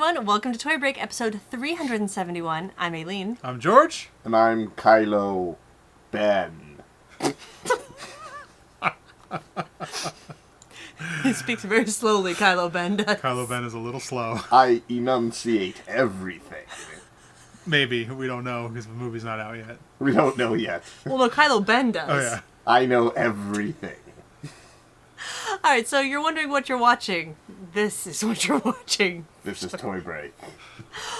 everyone. Welcome to Toy Break, episode 371. I'm Aileen. I'm George. And I'm Kylo Ben. He speaks very slowly, Kylo Ben does. Kylo Ben is a little slow. I enunciate everything. Maybe. We don't know because the movie's not out yet. We don't know yet. Well, no, Kylo Ben does. Oh, yeah. I know everything. Alright, so you're wondering what you're watching. This is what you're watching. This is Toy Break.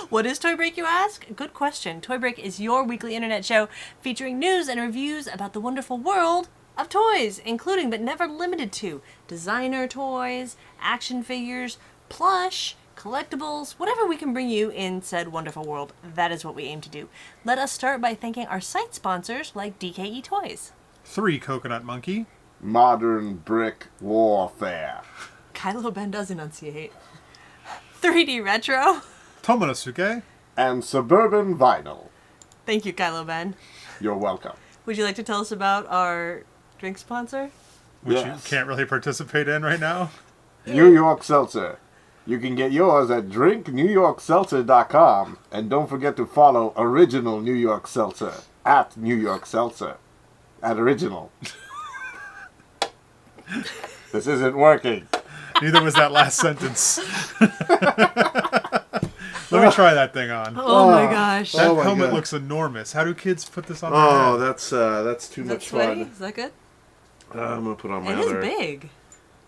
What is Toy Break, you ask? Good question. Toy Break is your weekly internet show featuring news and reviews about the wonderful world of toys, including but never limited to designer toys, action figures, plush, collectibles, whatever we can bring you in said wonderful world. That is what we aim to do. Let us start by thanking our site sponsors like DKE Toys. 3 Coconut Monkey. Modern Brick Warfare. Kylo Ben does enunciate. 3D Retro. Tomonosuke. And Suburban Vinyl. Thank you, Kylo Ben. You're welcome. Would you like to tell us about our drink sponsor? Which Yes. you can't really participate in right now. New York Seltzer. You can get yours at drinknewyorkseltzer.com. And don't forget to follow Original New York Seltzer at New York Seltzer. At Original. This isn't working. Neither was that last sentence. Let me try that thing on. Oh my gosh. That Oh my helmet God. looks enormous. How do kids put this on their Oh, head? that's too Is that much sweaty? fun. Is that good? I'm gonna put on my It is other big.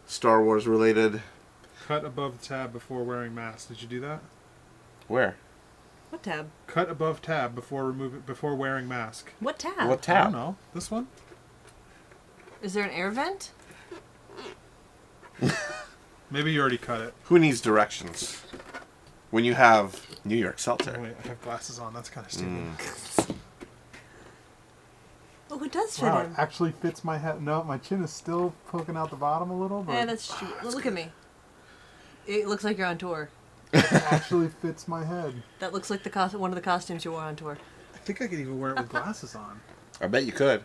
Star Wars related. Cut above tab before wearing mask. Did you do that? Where? What tab? Cut above tab before wearing mask. What tab? What I don't tab? know. This one? Is there an air vent? Maybe you already cut it. Who needs directions when you have New York Oh, Seltzer? wait, I have glasses on. That's kind of stupid. Oh, it does fit Wow, him. it actually fits my head. No, my chin is still poking out the bottom a little, but Yeah, that's true. Look at me. It looks like you're on tour. it actually fits my head. That looks like one of the costumes you wore on tour. I think I could even wear it with glasses on. I bet you could.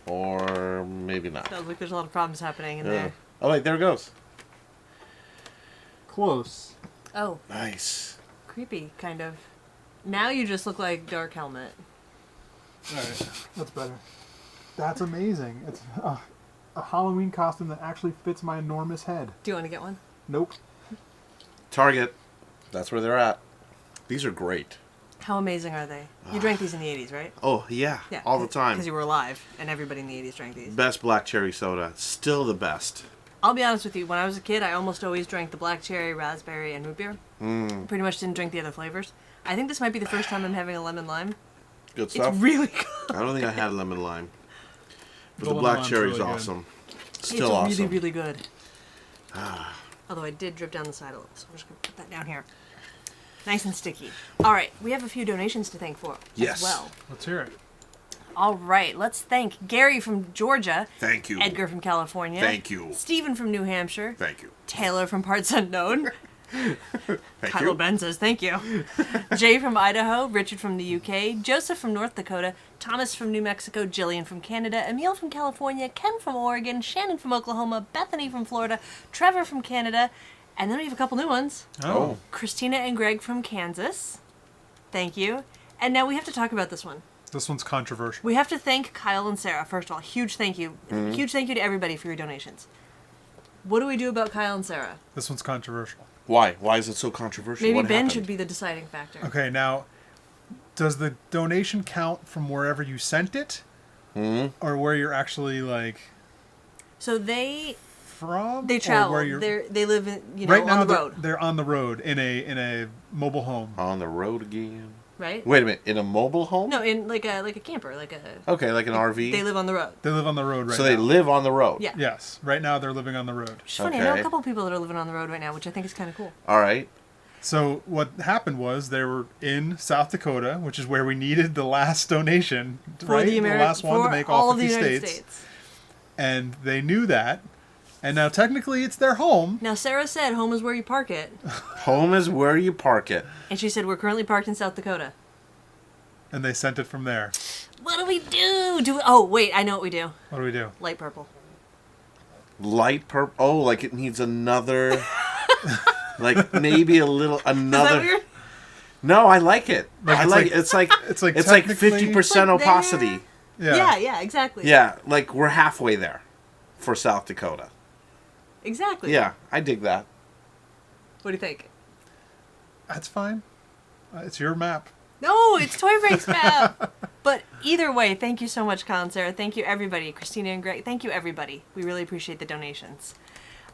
Or maybe not. Sounds like there's a lot of problems happening in Yeah. there. Oh, wait, there it goes. Close. Oh, Nice. creepy, kind of. Now you just look like Dark Helmet. Alright, that's better. That's amazing. It's a Halloween costume that actually fits my enormous head. Do you want to get one? Nope. Target. That's where they're at. These are great. How amazing are they? You drank these in the 80s, right? Oh, yeah. Yeah. All the time. Because you were alive, and everybody in the 80s drank these. Best black cherry soda. Still the best. I'll be honest with you, when I was a kid, I almost always drank the black cherry, raspberry, and root beer. Pretty much didn't drink the other flavors. I think this might be the first time I'm having a lemon lime. Good stuff. It's really good. I don't think I had lemon lime. But The the lemon black lime's cherry's really good. awesome. Still It's awesome. really, really good. Although I did drip down the side a little, so I'm just going to put that down here. Nice and sticky. All right, we have a few donations to thank for Yes. as well. Let's hear it. All right, let's thank Gary from Georgia, Thank you. Edgar from California, Thank you. Stephen from New Hampshire, Thank you. Taylor from Parts Unknown, Thank Kylo you. Ben says thank you, Jay from Idaho, Richard from the UK, Joseph from North Dakota, Thomas from New Mexico, Jillian from Canada, Emil from California, Ken from Oregon, Shannon from Oklahoma, Bethany from Florida, Trevor from Canada, and then we have a couple new ones. Oh. Christina and Greg from Kansas. Thank you. And now we have to talk about this one. This one's controversial. We have to thank Kyle and Sarah. First of all, huge thank you. Huge thank you to everybody for your donations. What do we do about Kyle and Sarah? This one's controversial. Why? Why is it so controversial? Maybe What Ben happened? should be the deciding factor. Okay, now, does the donation count from wherever you sent it? Or where you're actually, like, So they from? they Or travel. where you're... They live in, right now on the road, They're on the road in a mobile home. On the road again. right? Wait a minute. In a mobile home? No, in like a camper, like a. Okay, like an RV. They live on the road. They live on the road right so now. they live on the road. Yeah. Yes, right now they're living on the road. It's funny. I know a Okay. couple people that are living on the road right now, which I think is kind of cool. All right. So what happened was they were in South Dakota, which is where we needed the last donation, right? The last one to make all of the 50 United states. States. And they knew that. And now technically it's their home. Now Sarah said home is where you park it, Home is where you park it. and she said we're currently parked in South Dakota. And they sent it from there. What do we do? Oh wait, I know what we do. What do we do? Light purple. Light purple. Oh, like it needs another... like maybe a little... Is that Another... weird? No, I like it. Like, I it's like like- it. It's like... it's like It's like technically- 50% It's like opacity. there. Yeah, exactly. Yeah, like we're halfway there for South Dakota. Exactly. Yeah, I dig that. What do you think? That's fine. It's your map. No, it's Toy Break's map. But either way, thank you so much, Colin, Sarah. Thank you, everybody. Christina and Greg. Thank you, everybody. We really appreciate the donations.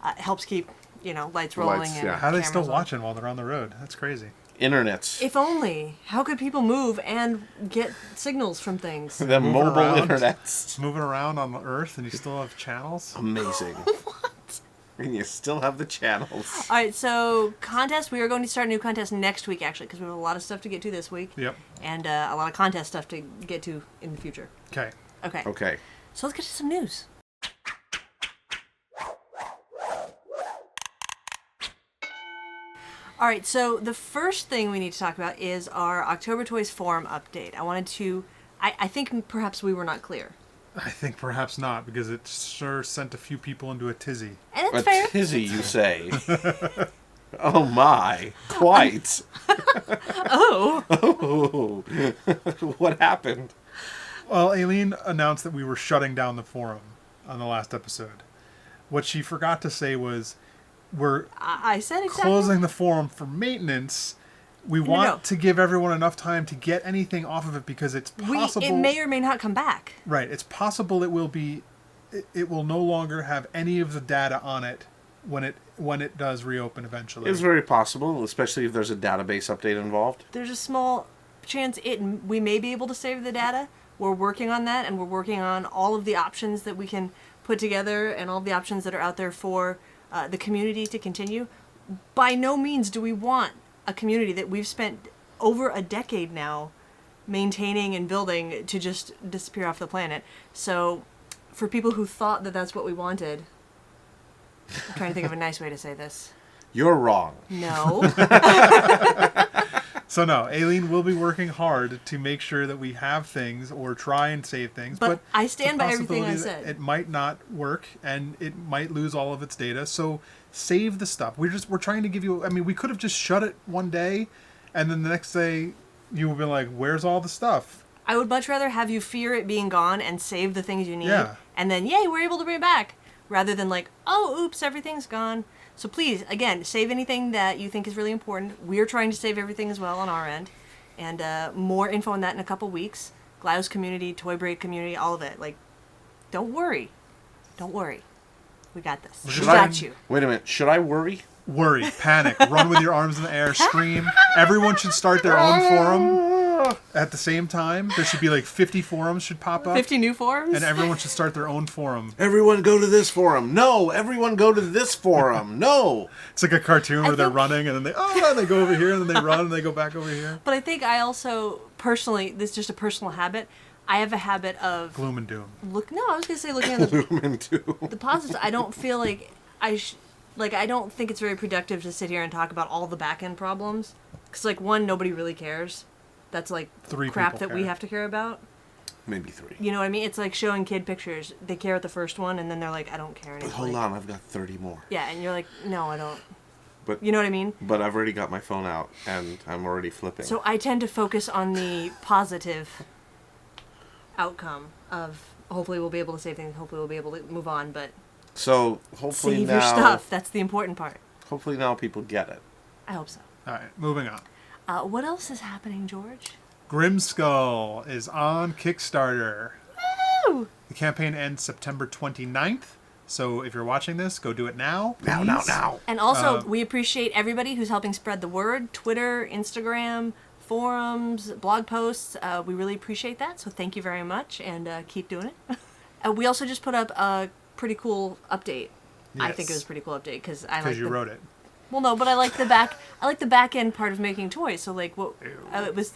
It helps keep, lights rolling. Lights, and yeah. How are they still cameras on. watching while they're on the road? That's crazy. Internets. If only. How could people move and get signals from things? The Moving mobile around. internets. Moving around on the Earth and you still have channels? Amazing. What? And you still have the channels. All right, so contest. We are going to start a new contest next week, actually, because we have a lot of stuff to get to this week. Yep. And a lot of contest stuff to get to in the future. Okay. Okay. Okay. So let's get to some news. All right, so the first thing we need to talk about is our October Toys forum update. I think perhaps we were not clear. I think perhaps not, because it sure sent a few people into a tizzy. And A it's fair. tizzy, you say? Oh my! Quite. Oh. Oh, what happened? Well, Aileen announced that we were shutting down the forum on the last episode. What she forgot to say was, we're I said exactly. closing the forum for maintenance. We want no. to give everyone enough time to get anything off of it because it's possible. It may or may not come back. Right. It's possible it will no longer have any of the data on it when it does reopen eventually. It's very possible, especially if there's a database update involved. There's a small chance we may be able to save the data. We're working on that, and we're working on all of the options that we can put together and all the options that are out there for the community to continue. By no means do we want a community that we've spent over a decade now maintaining and building to just disappear off the planet. So for people who thought that that's what we wanted, I'm trying to think of a nice way to say this. You're wrong. No. So no, Aileen will be working hard to make sure that we have things or try and save things. But I it's stand a by everything I possibility that said. It might not work and it might lose all of its data. So save the stuff. We're trying to give you. I mean, we could have just shut it one day, and then the next day you would be like, "Where's all the stuff?" I would much rather have you fear it being gone and save the things you need, Yeah. and then, yay, we're able to bring it back, rather than like, oh, oops, everything's gone. So please, again, save anything that you think is really important. We're trying to save everything as well on our end, and more info on that in a couple weeks. GLaDOS community, Toy Break community, all of it. Like, don't worry. Don't worry. We got this. We got you. Wait a minute. Should I worry? Worry, panic, run with your arms in the air, scream. Everyone should start their own forum at the same time. There should be like 50 forums should pop up. 50 new forums? And everyone should start their own forum. Everyone go to this forum. No. Everyone go to this forum. No. It's like a cartoon where they're think- running and then they go over here and then they run and they go back over here. But I think I also, personally, this is just a personal habit. I have a habit of... Gloom and doom. I was going to say looking at Lumen too. the positives. I don't feel like I don't think it's very productive to sit here and talk about all the back-end problems. Because, like, one, nobody really cares. That's, like, 3 crap people that we care. have to care about. Maybe 3. You know what I mean? It's like showing kid pictures. They care at the first one, and then they're like, I don't care But anymore. hold on, I've got 30 more. Yeah, and you're like, no, I don't. But You know what I mean? But I've already got my phone out and I'm already flipping. So I tend to focus on the positive outcome of hopefully we'll be able to save things, hopefully we'll be able to move on, but So hopefully save now, your stuff. That's the important part. Hopefully now people get it. I hope so. All right, moving on. What else is happening, George? Grimskull is on Kickstarter. Woo! The campaign ends September 29th. So if you're watching this, go do it now. Now, please. now. And also, we appreciate everybody who's helping spread the word. Twitter, Instagram, forums, blog posts. We really appreciate that. So thank you very much, and keep doing it. We also just put up a pretty cool update. I think it was a pretty cool update because I like Because you wrote it. Well, no, but I like the back. I like the back end part of making toys. So like, what it was.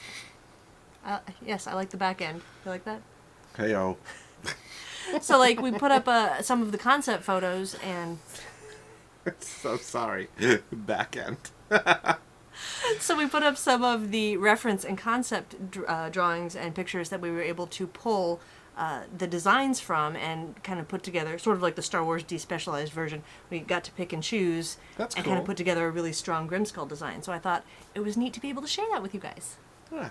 Yes, I like the back end. You like that? Hey-o. So like, we put up some of the concept photos and. So sorry. Back end. So we put up some of the reference and concept drawings and pictures that we were able to pull the designs from and kind of put together, sort of like the Star Wars despecialized version. We got to pick and choose That's and cool. kind of put together a really strong Grimskull design. So I thought it was neat to be able to share that with you guys. Yeah.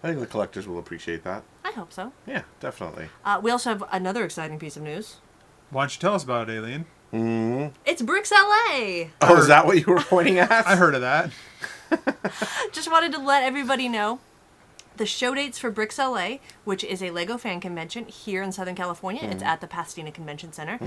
I think the collectors will appreciate that. I hope so. Yeah, definitely. We also have another exciting piece of news. Why don't you tell us about it, Alien? It's Bricks LA! Oh, is that what you were pointing at? I heard of that. Just wanted to let everybody know the show dates for Bricks LA, which is a Lego fan convention here in Southern California. It's at the Pasadena Convention Center.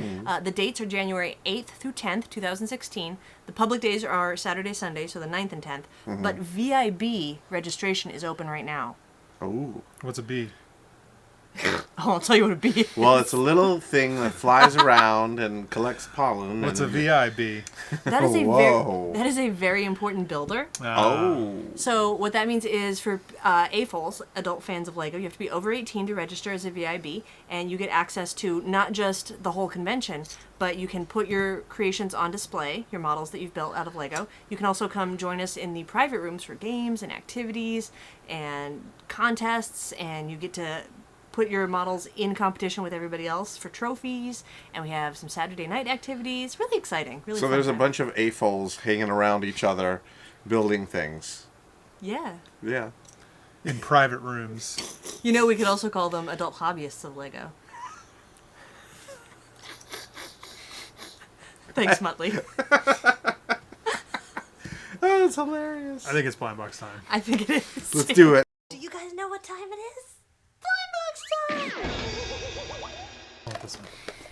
The dates are January 8th through 10th, 2016. The public days are Saturday, Sunday, so the 9th and 10th. But VIB registration is open right now. Oh. What's a bee? Oh, I'll tell you what a bee is. Well, it's a little thing that flies around and collects pollen. What's a and... VIB? That is Whoa. that is a very important builder. Oh. So what that means is for AFOLs, adult fans of LEGO, you have to be over 18 to register as a VIB, and you get access to not just the whole convention, but you can put your creations on display, your models that you've built out of LEGO. You can also come join us in the private rooms for games and activities and contests, and you get to put your models in competition with everybody else for trophies, and we have some Saturday night activities. Really exciting. Really So fun there's a time. bunch of AFOLs hanging around each other, building things. Yeah. Yeah. In private rooms. You know, we could also call them adult hobbyists of LEGO. Thanks, Muttley. Oh, that's hilarious. I think it's blind box time. I think it is. Let's do it. Do you guys know what time it is? Blind box time! I want this one.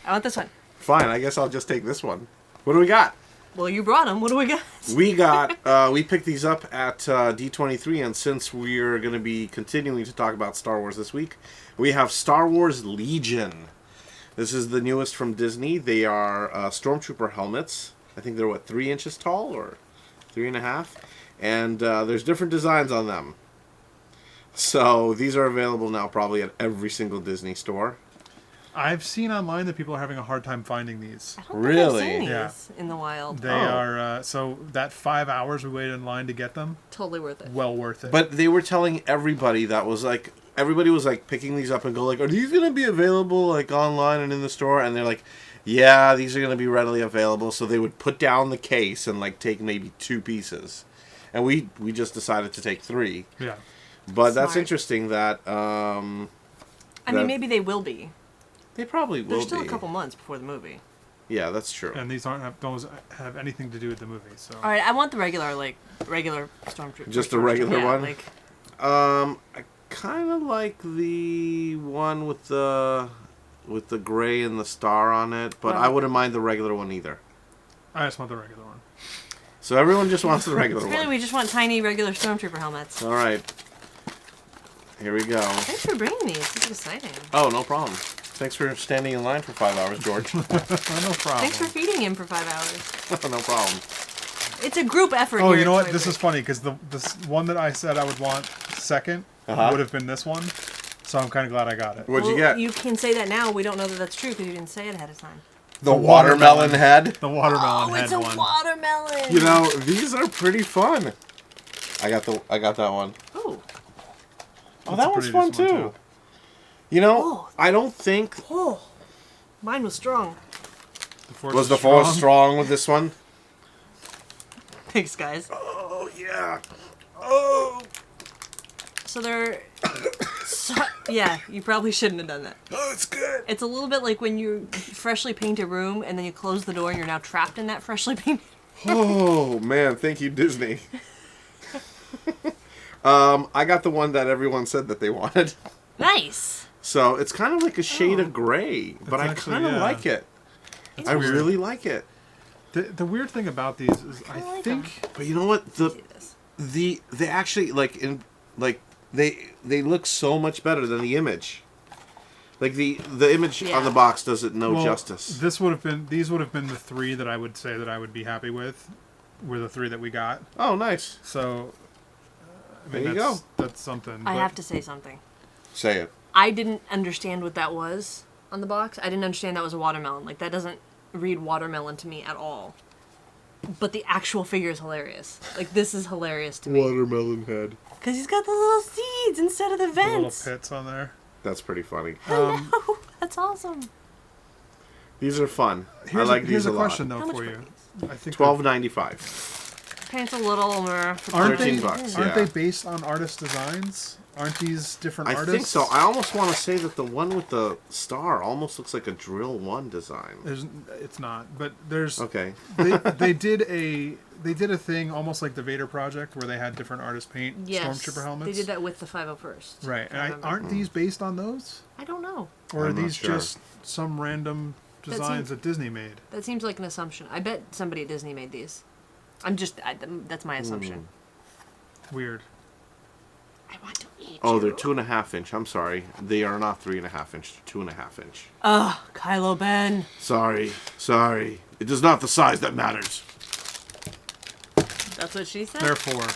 I want this one. Fine, I guess I'll just take this one. What do we got? Well, you brought them. What do we got? We got, we picked these up at D23, and since we're going to be continuing to talk about Star Wars this week, we have Star Wars Legion. This is the newest from Disney. They are Stormtrooper helmets. I think they're, 3 inches tall or 3.5? And there's different designs on them. So these are available now probably at every single Disney store. I've seen online that people are having a hard time finding these. I don't think Really? I've seen these Yeah. in the wild. They Oh. are, so that 5 hours we waited in line to get them, Totally worth it. well worth it. But they were telling everybody that was like, everybody was like picking these up and go like, are these going to be available like online and in the store? And they're like, yeah, these are going to be readily available. So they would put down the case and like take maybe 2 pieces. And we just decided to take 3. yeah. But that's Smart. interesting that I that- mean, maybe they will be. they probably will There's still be. a couple months before the movie. Yeah, that's true. And these don't have anything to do with the movie, so. All right, I want the regular Stormtrooper. Just the regular yeah, one? Like, I kind of like the one with the gray and the star on it, but I wouldn't mind the regular one either. I just want the regular one. So everyone just wants the regular apparently one. we just want tiny regular Stormtrooper helmets. All right. Here we go. Thanks for bringing these. This is exciting. Oh, no problem. Thanks for standing in line for 5 hours, George. No problem. Thanks for feeding him for 5 hours. No problem. It's a group effort. Oh, here you know at what? Toy This Break. is funny because this one that I said I would want second would have been this one. So I'm kind of glad I got it. What'd you Well, get? You can say that now. We don't know that that's true because you didn't say it ahead of time. The watermelon head. The watermelon Oh, head it's a one. watermelon. You know, these are pretty fun. I got that one. Oh, Oh, That's that a one's pretty fun decent one, too. You know, Oh. I don't think oh, mine was strong. The Force was is the Force strong with this one. Thanks, guys. Oh yeah. Oh. So they're. Yeah, you probably shouldn't have done that. Oh, it's good. It's a little bit like when you freshly paint a room and then you close the door and you're now trapped in that freshly painted. Oh man, thank you, Disney. I got the one that everyone said that they wanted. Nice. So it's kind of like a shade of gray, but I actually, kind of yeah. like it. It's I weird. really like it. The weird thing about these is I like think But you know what? See this. They actually they look so much better than the image. Like the image Yeah. on the box does it no well, justice. these would have been the 3 that I would say that I would be happy with. Were the 3 that we got. Oh, nice. So I mean, There you that's, go. That's something. I but have to say something. Say it. I didn't understand what that was on the box. I didn't understand that was a watermelon. Like, that doesn't read watermelon to me at all. But the actual figure is hilarious. Like, this is hilarious to me. Watermelon head. Because he's got the little seeds instead of the the little vents. pits on there. That's pretty funny. I know. That's awesome. These are fun. Here's I like here's these a a lot. question though How much for were you. these? I think $12.95. Pants a little more. For aren't they $13, aren't yeah. they based on artist designs? Aren't these different I artists? think so. I almost want to say that the one with the star almost looks like a Drill 1 design. It's not, but there's Okay. they did a thing almost like the Vader project where they had different artists paint Yes. stormtrooper helmets. They did that with the 501st. Right, and remember. aren't these based on those, I don't know. or are I'm not these sure. just some random designs that Disney made? That seems like an assumption. I bet somebody at Disney made these. That's my assumption. Weird. I want to eat Oh, you. they're 2.5 inch. I'm sorry. They are not 3.5 inch. They're 2.5 inch. Ugh, Kylo Ben. Sorry. It is not the size that matters. That's what she said? Therefore,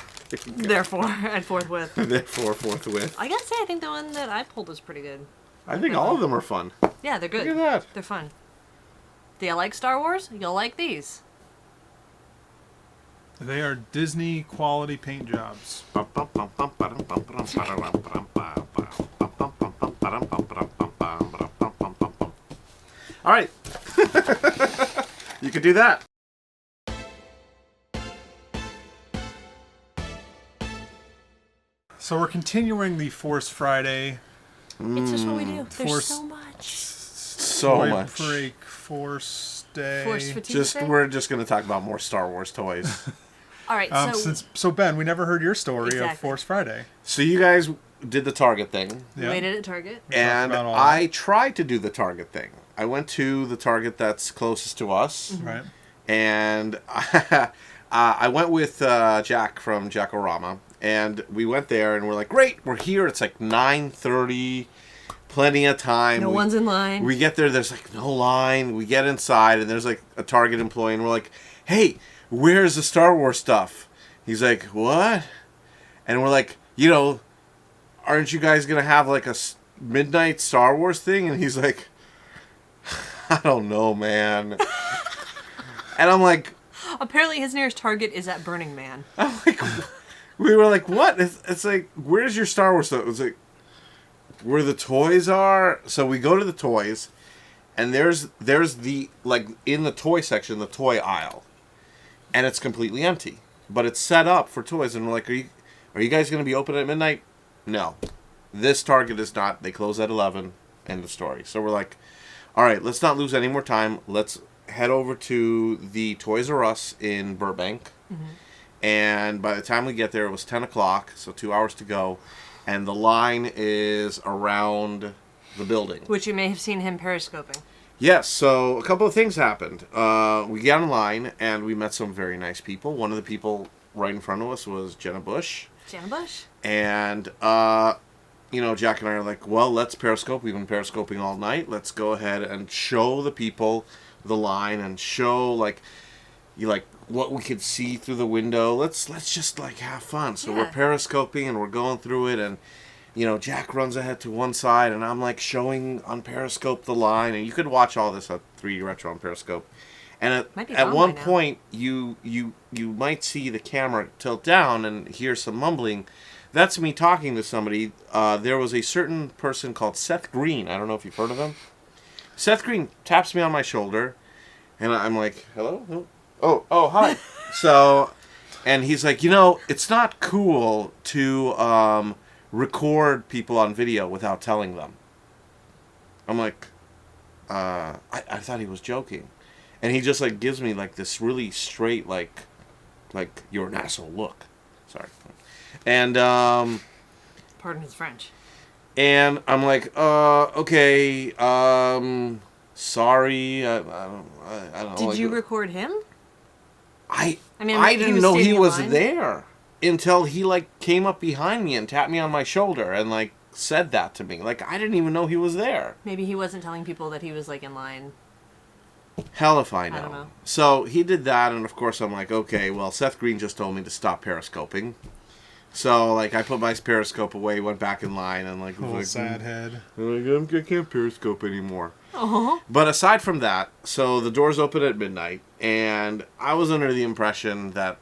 Therefore, at forthwith. Therefore, forthwith. I gotta say, I think the one that I pulled was pretty good. I think all of them are fun. Yeah, they're good. Look at that. They're fun. Do you like Star Wars? You'll like these. they are Disney quality paint jobs. All right. You could do that. So we're continuing the Force Friday. It's just what we do. There's Force- so much. So Toy much. Break Force Day. Force fatigue. Day? We're just going to talk about more Star Wars toys. All right, So Ben, we never heard your story of Exactly. Force Friday. So you guys did the Target thing. Yeah. waited at Target. And about all I tried to do the Target thing. I went to the Target that's closest to us, Right. and I went with Jack from Jackorama, and we went there, and we're like, great, we're here. It's like 9:30, plenty of time. No one's in line. We get there, there's like no line. We get inside, and there's like a Target employee, and we're like, hey, where's the Star Wars stuff? He's like, what? And we're like, aren't you guys going to have like a midnight Star Wars thing? And he's like, I don't know, man. And I'm like, Apparently, his nearest Target is at Burning Man. we were like, what? It's like, where's your Star Wars stuff? It was like, where the toys are. So we go to the toys, and there's the, like, in the toy section, the toy aisle. And it's completely empty. But it's set up for toys. And we're like, are you guys going to be open at midnight? No. This Target is not. They close at 11. End of story. So we're like, all right, let's not lose any more time. Let's head over to the Toys R Us in Burbank. Mm-hmm. And by the time we get there, it was 10 o'clock, so 2 hours to go. And the line is around the building. Which you may have seen him periscoping. Yes, so a couple of things happened. We got in line, and we met some very nice people. One of the people right in front of us was Jenna Bush. Jenna Bush? And, Jack and I are like, well, let's periscope. We've been periscoping all night. Let's go ahead and show the people the line and show, what we could see through the window. Let's just, have fun. So Yeah. we're periscoping, and we're going through it, and, Jack runs ahead to one side, and I'm, showing on Periscope the line. And you could watch all this at 3D Retro on Periscope. And Might be at gone one by now. point, you might see the camera tilt down and hear some mumbling. That's me talking to somebody. There was a certain person called Seth Green. I don't know if you've heard of him. Seth Green taps me on my shoulder, and I'm like, hello? Oh, hi. So, and he's like, it's not cool to record people on video without telling them. I'm like, I thought he was joking. And he just, gives me, this really straight, you're an asshole look. Sorry. And, Pardon his French. and I'm like, okay, sorry, I don't know. Did you record him? I mean, I he didn't was know he standing in was line? there until he, came up behind me and tapped me on my shoulder and, said that to me. I didn't even know he was there. Maybe he wasn't telling people that he was, in line. Hell if I know. I don't know. So he did that, and of course I'm like, okay, well, Seth Green just told me to stop periscoping. So, I put my periscope away, went back in line, and, was Little like, sad head. I can't periscope anymore. Oh. But aside from that, so the doors open at midnight, and I was under the impression that,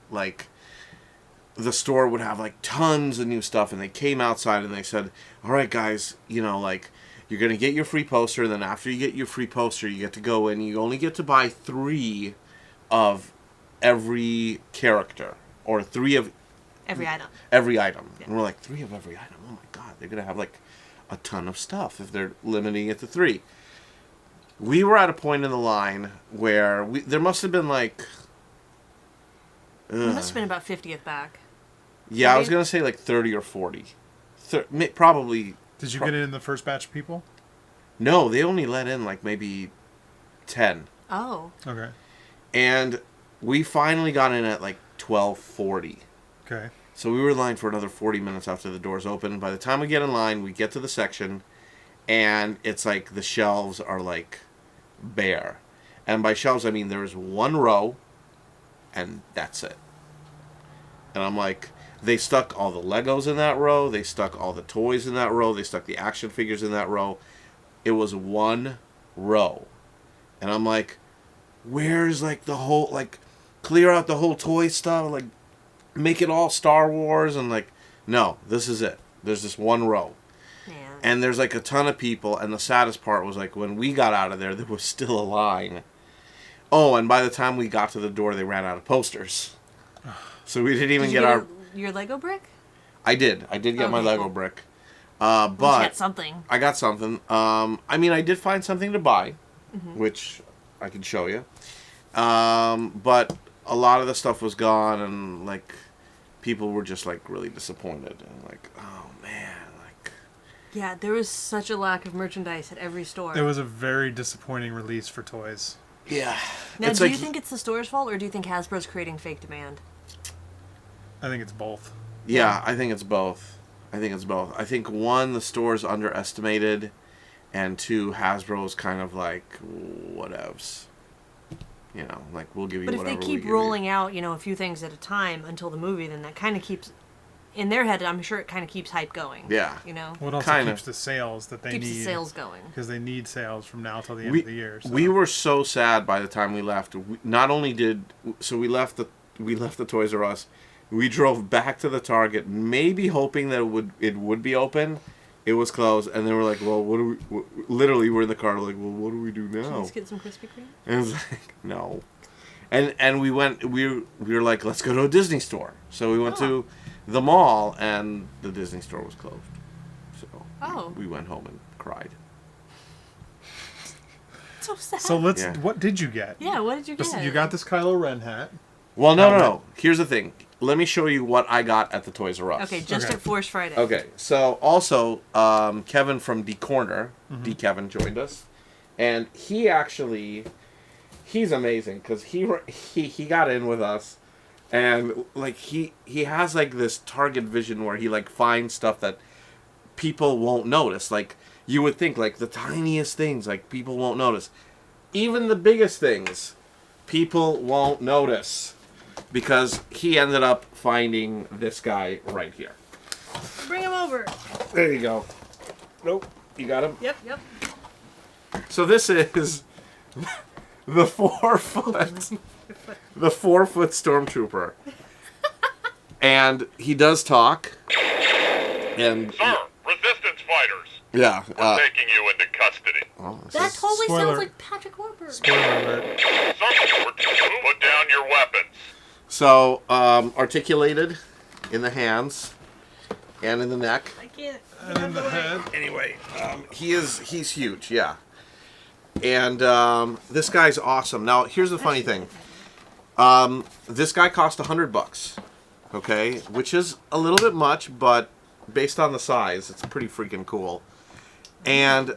the store would have like tons of new stuff, and they came outside and they said, all right guys, you know, like, you're going to get your free poster, and then after you get your free poster, you get to go in, you only get to buy 3 of every character, or 3 of Every item. every item. Yeah. And we're like, 3 of every item? Oh my god, they're going to have like a ton of stuff if they're limiting it to 3. We were at a point in the line where there must have been like... It must have been about 50th back. Yeah, I was Right? going to say like 30 or 40. Probably... Did you get in the first batch of people? No, they only let in like maybe 10. Oh. Okay. And we finally got in at like 12:40. Okay. So we were in line for another 40 minutes after the doors opened. By the time we get in line, we get to the section, and it's like the shelves are like bare. And by shelves, I mean there's 1 row, and that's it. And I'm like, they stuck all the Legos in that row, they stuck all the toys in that row, they stuck the action figures in that row. It was 1 row. And I'm like, where's like the whole, like, clear out the whole toy stuff, like, make it all Star Wars, and like, no, this is it. There's this 1 row. Yeah. And there's like a ton of people, and the saddest part was like when we got out of there was still a line. Oh, and by the time we got to the door, they ran out of posters. So we didn't even Did you get our... your Lego brick? I did get my Okay, Lego cool. brick. Well, you But got something. I got something. I mean, I did find something to buy, which I can show you. But a lot of the stuff was gone, and like people were just like really disappointed, and like, oh man, like. Yeah, there was such a lack of merchandise at every store. It was a very disappointing release for toys. Yeah. Now, It's do like, you think it's the store's fault, or do you think Hasbro's creating fake demand? I think it's both. Yeah, I think it's both. I think 1, the store's underestimated, and 2, Hasbro's kind of like, whatevs. You know, like, we'll give you But if whatever they we keep give rolling out, you know, a few things at a time until the movie, then that kind of keeps, in their head, I'm sure it kind of keeps hype going. Yeah. You know? What also Kinda. keeps the sales that they Keeps need. the sales going. Because they need sales from now till the end We, of the year. So. we were so sad by the time we left. Not only we left the Toys R Us. We drove back to the Target, maybe hoping that it would be open. It was closed, and then we're like, well, what do we... Literally, we're in the car, like, well, what do we do now? Let's get some Krispy Kreme. And it was like, no. And we were like, let's go to a Disney store. So we went to the mall, and the Disney store was closed. So we went home and cried. So sad. So let's. Yeah. What did you get? Yeah, what did you get? You got this Kylo Ren hat. Well, no. Helmet. Here's the thing. Let me show you what I got at the Toys R Us. Okay, just Okay. at Force Friday. Okay, so also, Kevin from D Corner, D Kevin, joined us. And he actually... He's amazing, because he got in with us, and like he has like this target vision where he like finds stuff that people won't notice. Like you would think like the tiniest things like people won't notice. Even the biggest things people won't notice, because he ended up finding this guy right here. Bring him over. There you go. Nope. You got him? Yep. So this is the 4-foot Stormtrooper. And he does talk. And Sir, resistance fighters. yeah. We're taking you into custody. Oh, this That is- totally Spoiler. sounds like Patrick Warburton. Spoiler alert. Sir, put down your weapons. So, articulated in the hands and in the neck. I can't. And in the head. Anyway, he's huge, yeah. And this guy's awesome. Now, here's the funny thing. This guy cost $100, okay, which is a little bit much, but based on the size, it's pretty freaking cool. And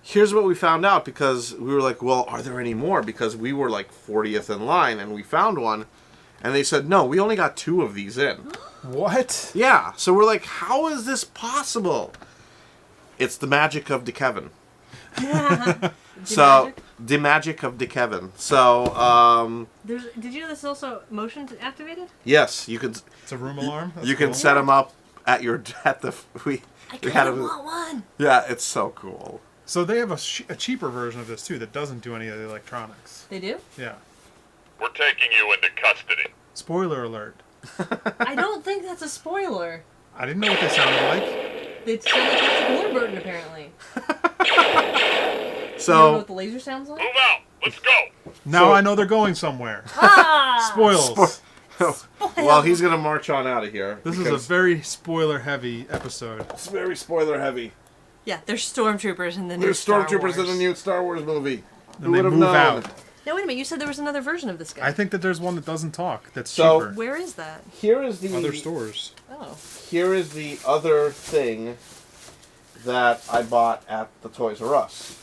here's what we found out, because we were like, well, are there any more? Because we were like 40th in line, and we found one, and they said, no, we only got 2 of these in. What? Yeah, so we're like, how is this possible? It's the magic of DeKevin. So, the magic of DeKevin. So, Did you know this is also motion activated? yes, you could It's a room alarm? That's you can cool. set them up at your we I had kind of 'em- want one. Yeah, it's so cool. So they have a cheaper version of this, too, that doesn't do any of the electronics. They do? Yeah. We're taking you into custody. Spoiler alert. I don't think that's a spoiler. I didn't know what they sounded like. They sound like Patrick Warburton, apparently. So, You don't know what the laser sounds like? Move out. Let's go. Now So- I know they're going somewhere. Ah! Spoils. well, he's gonna march on out of here. This is a because very spoiler-heavy episode. it's very spoiler heavy. Yeah, there's stormtroopers in the new There's Star stormtroopers in Wars. the new Star Wars movie. And Who they would have move known? out. No, wait a minute. You said there was another version of this guy. I think that there's one that doesn't talk. That's So- cheaper. Where is that? Here is the Other stores. Oh. Here is the other thing that I bought at the Toys R Us,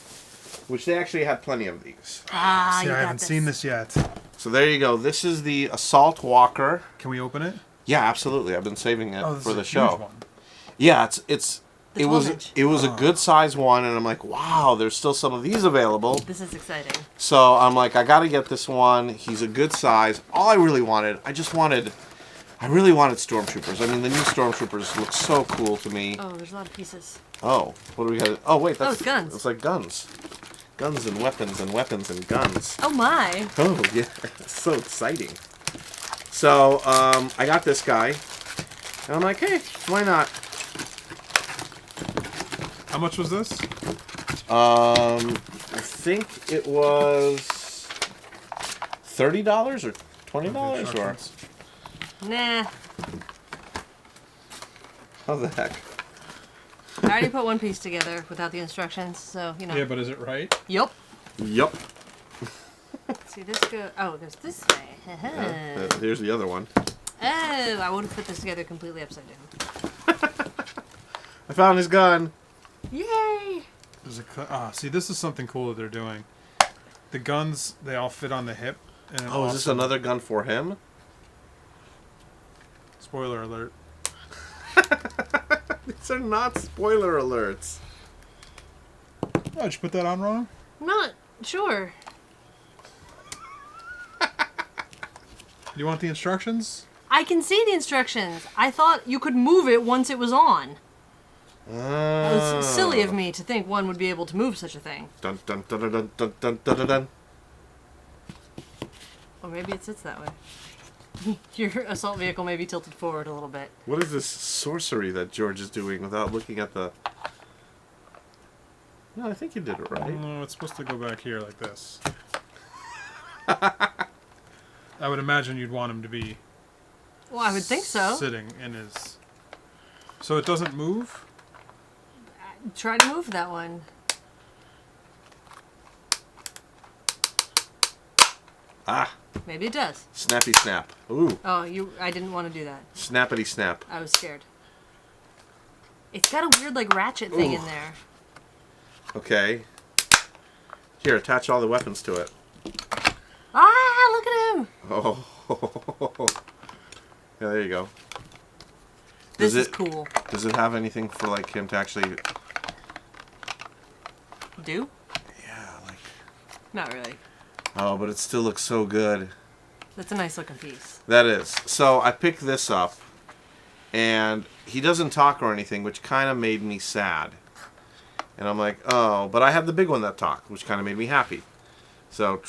which they actually had plenty of these. Ah, See, you I got haven't this. seen this yet. So there you go. This is the Assault Walker. Can we open it? Yeah, absolutely. I've been saving it Oh, this for is the a show. huge one. Yeah, The it was 12-inch. it was a good size one, and I'm like, wow, there's still some of these available. This is exciting. So I'm like, I got to get this one. He's a good size. All I really wanted, I really wanted Stormtroopers. I mean, the new Stormtroopers look so cool to me. Oh, there's a lot of pieces. Oh, what do we got? Oh, wait, that's it's guns. It's like guns. Guns and weapons and weapons and guns. Oh my. Oh, yeah. It's so exciting. So, I got this guy. And I'm like, hey, why not? How much was this? I think it was $30 or $20 or Instructions. Nah. how the heck? I already put one piece together without the instructions, so, you know. Yeah, but is it right? Yup. Yup. See, this go. Oh, it goes this way. Here's the other one. Oh, I would have put this together completely upside down. I found his gun. Yay! There's see, this is something cool that they're doing. The guns, they all fit on the hip. And it Oh, is this also- another gun for him? Spoiler alert. These are not spoiler alerts. Oh, did you put that on wrong? I'm not sure. Do you want the instructions? I can see the instructions. I thought you could move it once it was on. It was silly of me to think one would be able to move such a thing. Dun dun dun dun dun dun dun dun dun dun. Or maybe it sits that way. Your assault vehicle may be tilted forward a little bit. What is this sorcery that George is doing without looking at the... No, I think you did it right. No, it's supposed to go back here like this. I would imagine you'd want him to be Well, I would think so. sitting in his... So it doesn't move? Try to move that one. Ah, Maybe it does. snappy snap. Ooh, Oh, I didn't want to do that. snappity snap. I was scared. It's got a weird, like, ratchet thing in Ooh. there. Okay. Here, attach all the weapons to it. Ah, look at him! Oh. Yeah, there you go. This Does is it- cool. Does it have anything for like him to actually... Do? Yeah, like... Not really. Oh, but it still looks so good. That's a nice looking piece. That is. So I picked this up, and he doesn't talk or anything, which kind of made me sad. And I'm like, oh, but I had the big one that talked, which kind of made me happy. So,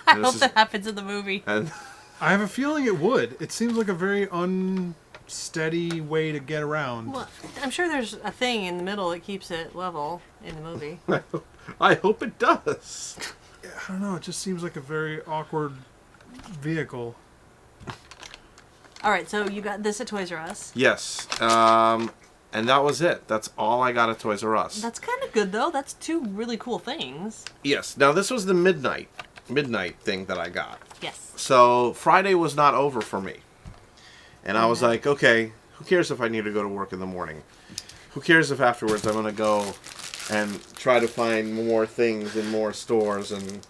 I This hope is- that happens in the movie. and I have a feeling it would. It seems like a very unsteady way to get around. Well, I'm sure there's a thing in the middle that keeps it level in the movie. I hope it does. I don't know. It just seems like a very awkward vehicle. All right, so you got this at Toys R Us. Yes. And that was it. That's all I got at Toys R Us. That's kind of good, though. That's two really cool things. Yes. Now, this was the midnight thing that I got. Yes. So Friday was not over for me. And I was like, okay, who cares if I need to go to work in the morning? Who cares if afterwards I'm going to go and try to find more things in more stores and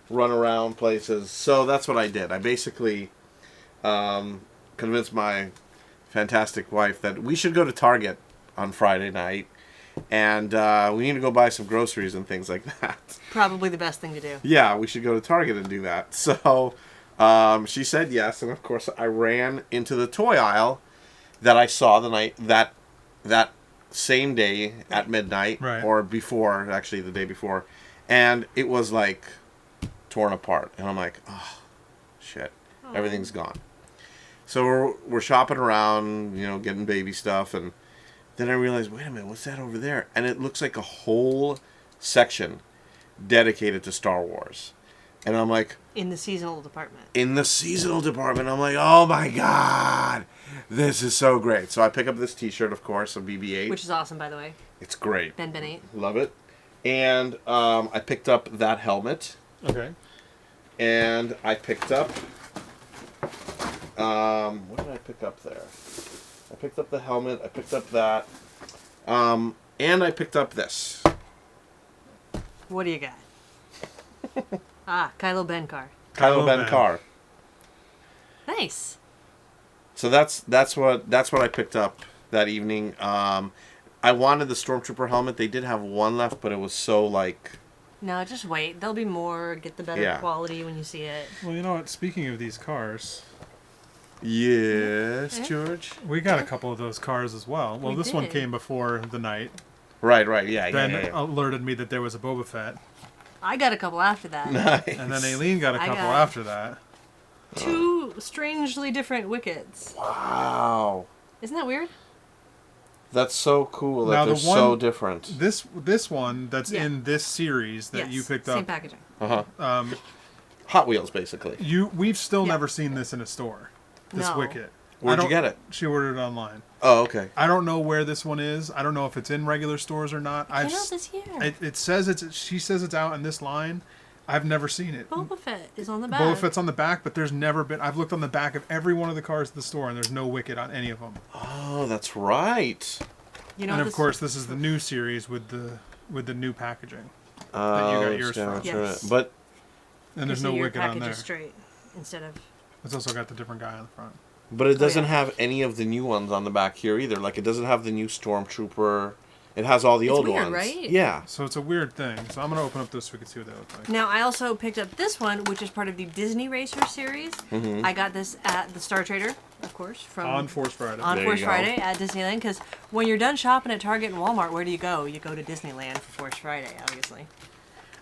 run around places? So that's what I did. I basically convinced my fantastic wife that we should go to Target on Friday night. And we need to go buy some groceries and things like that. Probably the best thing to do. Yeah, we should go to Target and do that. So she said yes, and of course I ran into the toy aisle that I saw the night that same day at midnight, Right. or before, actually the day before, and it was like torn apart, and I'm like, oh shit, everything's gone. So we're shopping around, getting baby stuff, and then I realized, wait a minute, what's that over there? And it looks like a whole section dedicated to Star Wars. And I'm like... In the seasonal department. I'm like, oh my god, this is so great. So I pick up this t-shirt, of course, of BB-8. Which is awesome, by the way. It's great. Ben 8. Love it. And I picked up that helmet. Okay. And I picked up... what did I pick up there? I picked up the helmet. I picked up that. And I picked up this. What do you got? Kylo Ben car. Kylo Ben Ben. car. Nice. So that's what I picked up that evening. I wanted the Stormtrooper helmet. They did have one left, but it was so like... No, just wait. There'll be more. Get the better quality when you see it. Well, you know what? Speaking of these cars, Yes, George. we got a couple of those cars as well. Well, We this one did. came before the night. Right, yeah. Ben alerted me that there was a Boba Fett, I got a couple after that. Nice. and then Aileen got a I couple got- after that. Two strangely different wickets. Wow. Isn't that weird? That's so cool that Now, they're the one- so different. This one that's Yeah. in this series that Yes, you picked same up. packaging. Hot Wheels, basically. We've still Yeah. never seen this in a store. This No. Wicket. Where'd I you don't- get it? She ordered it online. Oh, okay. I don't know where this one is. I don't know if it's in regular stores or not. Came out this year. It says she says it's out in this line. I've never seen it. Boba Fett is on the back. Boba Fett's on the back, but there's never been. I've looked on the back of every one of the cars at the store, and there's no Wicket on any of them. Oh, that's right. You know And what of course, this is the new series with the new packaging. That you got yours from. that's Yes. right. But And there's so no your Wicket on package there. is straight instead of. It's also got the different guy on the front. it doesn't yeah. have any of the new ones on the back here either. Like, it doesn't have the new Stormtrooper. It has all the old weird, ones. right? Yeah. So it's a weird thing. So I'm gonna open up this so we can see what they look like. Now I also picked up this one, which is part of the Disney Racer series. Mm-hmm. I got this at the Star Trader, of course, from On Force Friday. on There Force you go. Friday at Disneyland. Because when you're done shopping at Target and Walmart, where do you go? You go to Disneyland for Force Friday, obviously.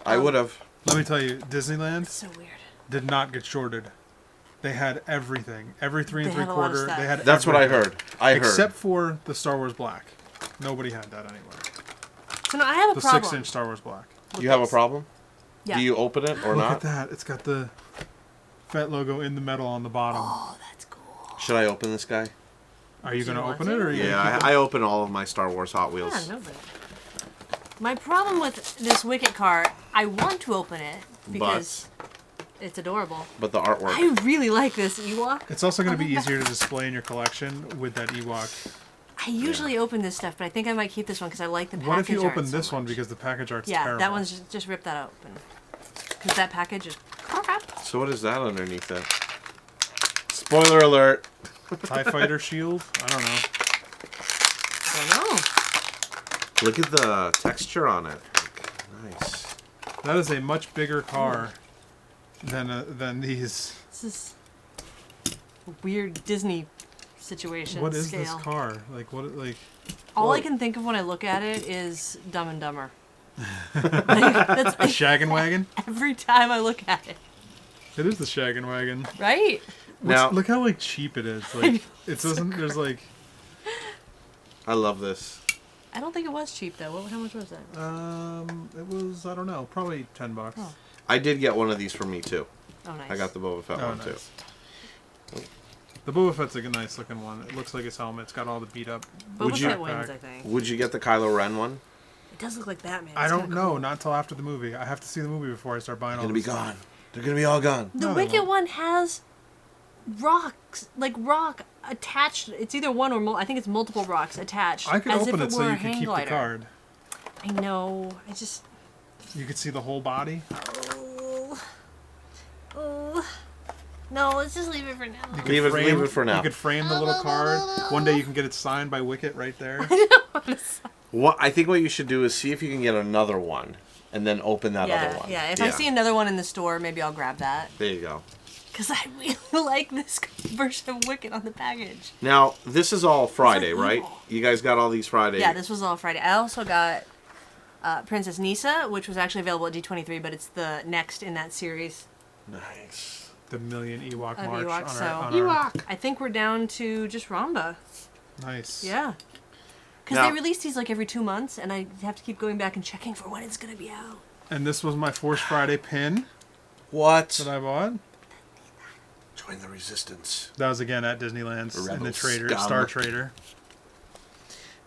I would have. Let me tell you, Disneyland So weird. did not get shorted. They had everything. Every 3 They and 3 had a lot of quarter. stuff. They had. That's what I everything. heard. Except for the Star Wars Black. Nobody had that anywhere. So now I have a The problem. 6-inch Star Wars Black. with You have a this. problem? Yeah. Do you open it or Look not? at that. It's got the Fett logo in the metal on the bottom. Oh, that's cool. Should I open this guy? Are you Do you going to want open it to? or are you Yeah, gonna keep I open all of my Star Wars Hot Yeah, Wheels. no, but my problem with this Wicket car, I want to open it because it's adorable. But the artwork. I really like this Ewok. It's also going to on be the easier to display in your collection with that Ewok. I usually open this stuff, but I think I might keep this one because I like the package What if you art open so this one much. because the package art's Yeah, terrible? that one's just rip that open. Because that package is crap. So what is that underneath there? Spoiler alert. TIE Fighter shield? I don't know. I don't know. Look at the texture on it. Nice. That is a much bigger car than these. This is a weird Disney situation. What is scale. this car? Like All I can think of when I look at it is Dumb and Dumber. That's a shaggin' wagon? every time I look at it, It is the shaggin' wagon. right? Now, Look how cheap it is. Like it doesn't. There's I love this. I don't think it was cheap though. How much was that? it was I don't know, probably $10. Oh. I did get one of these for me too. Oh, nice. I got the Boba Fett Oh, one nice. The Boba Fett's a nice looking one. It looks like his helmet. It's got all the beat up. Boba you- Fett wins, I think. too. Would you get the Kylo Ren one? It does look like Batman. I It's don't kinda know. cool. Not till after the movie. I have to see the movie before I start buying They're all gonna be this stuff. gone. They're gonna be all gone. The No, they Wicket won't. one has rocks, like rock attached. It's either one or I think it's multiple rocks attached. I could as open if it it so were a you could hang keep glider. the card. I know. I just. You could see the whole body. Oh. No, let's just leave it for now. You could Leave it for now. You could frame the little card. One day you can get it signed by Wicket right there. What I think what you should do is see if you can get another one, and then open that other Yeah, one. yeah. If I see another one in the store, maybe I'll grab that. There you go. Because I really like this version of Wicket on the package. Now this is all Friday, like right? evil. You guys got all these Friday. Yeah, this was all Friday. I also got Princess Nisa, which was actually available at D23, but it's the next in that series. Nice. the Million Ewok Of March Ewok, on so- our I think we're down to just Ramba. Nice. Yeah. Because Now- they release these like every 2 months, and I have to keep going back and checking for when it's going to be out. And this was my Force Friday pin What? that I bought. Join the resistance. That was again at Disneyland's in the Rebel Trader scum. Star Trader.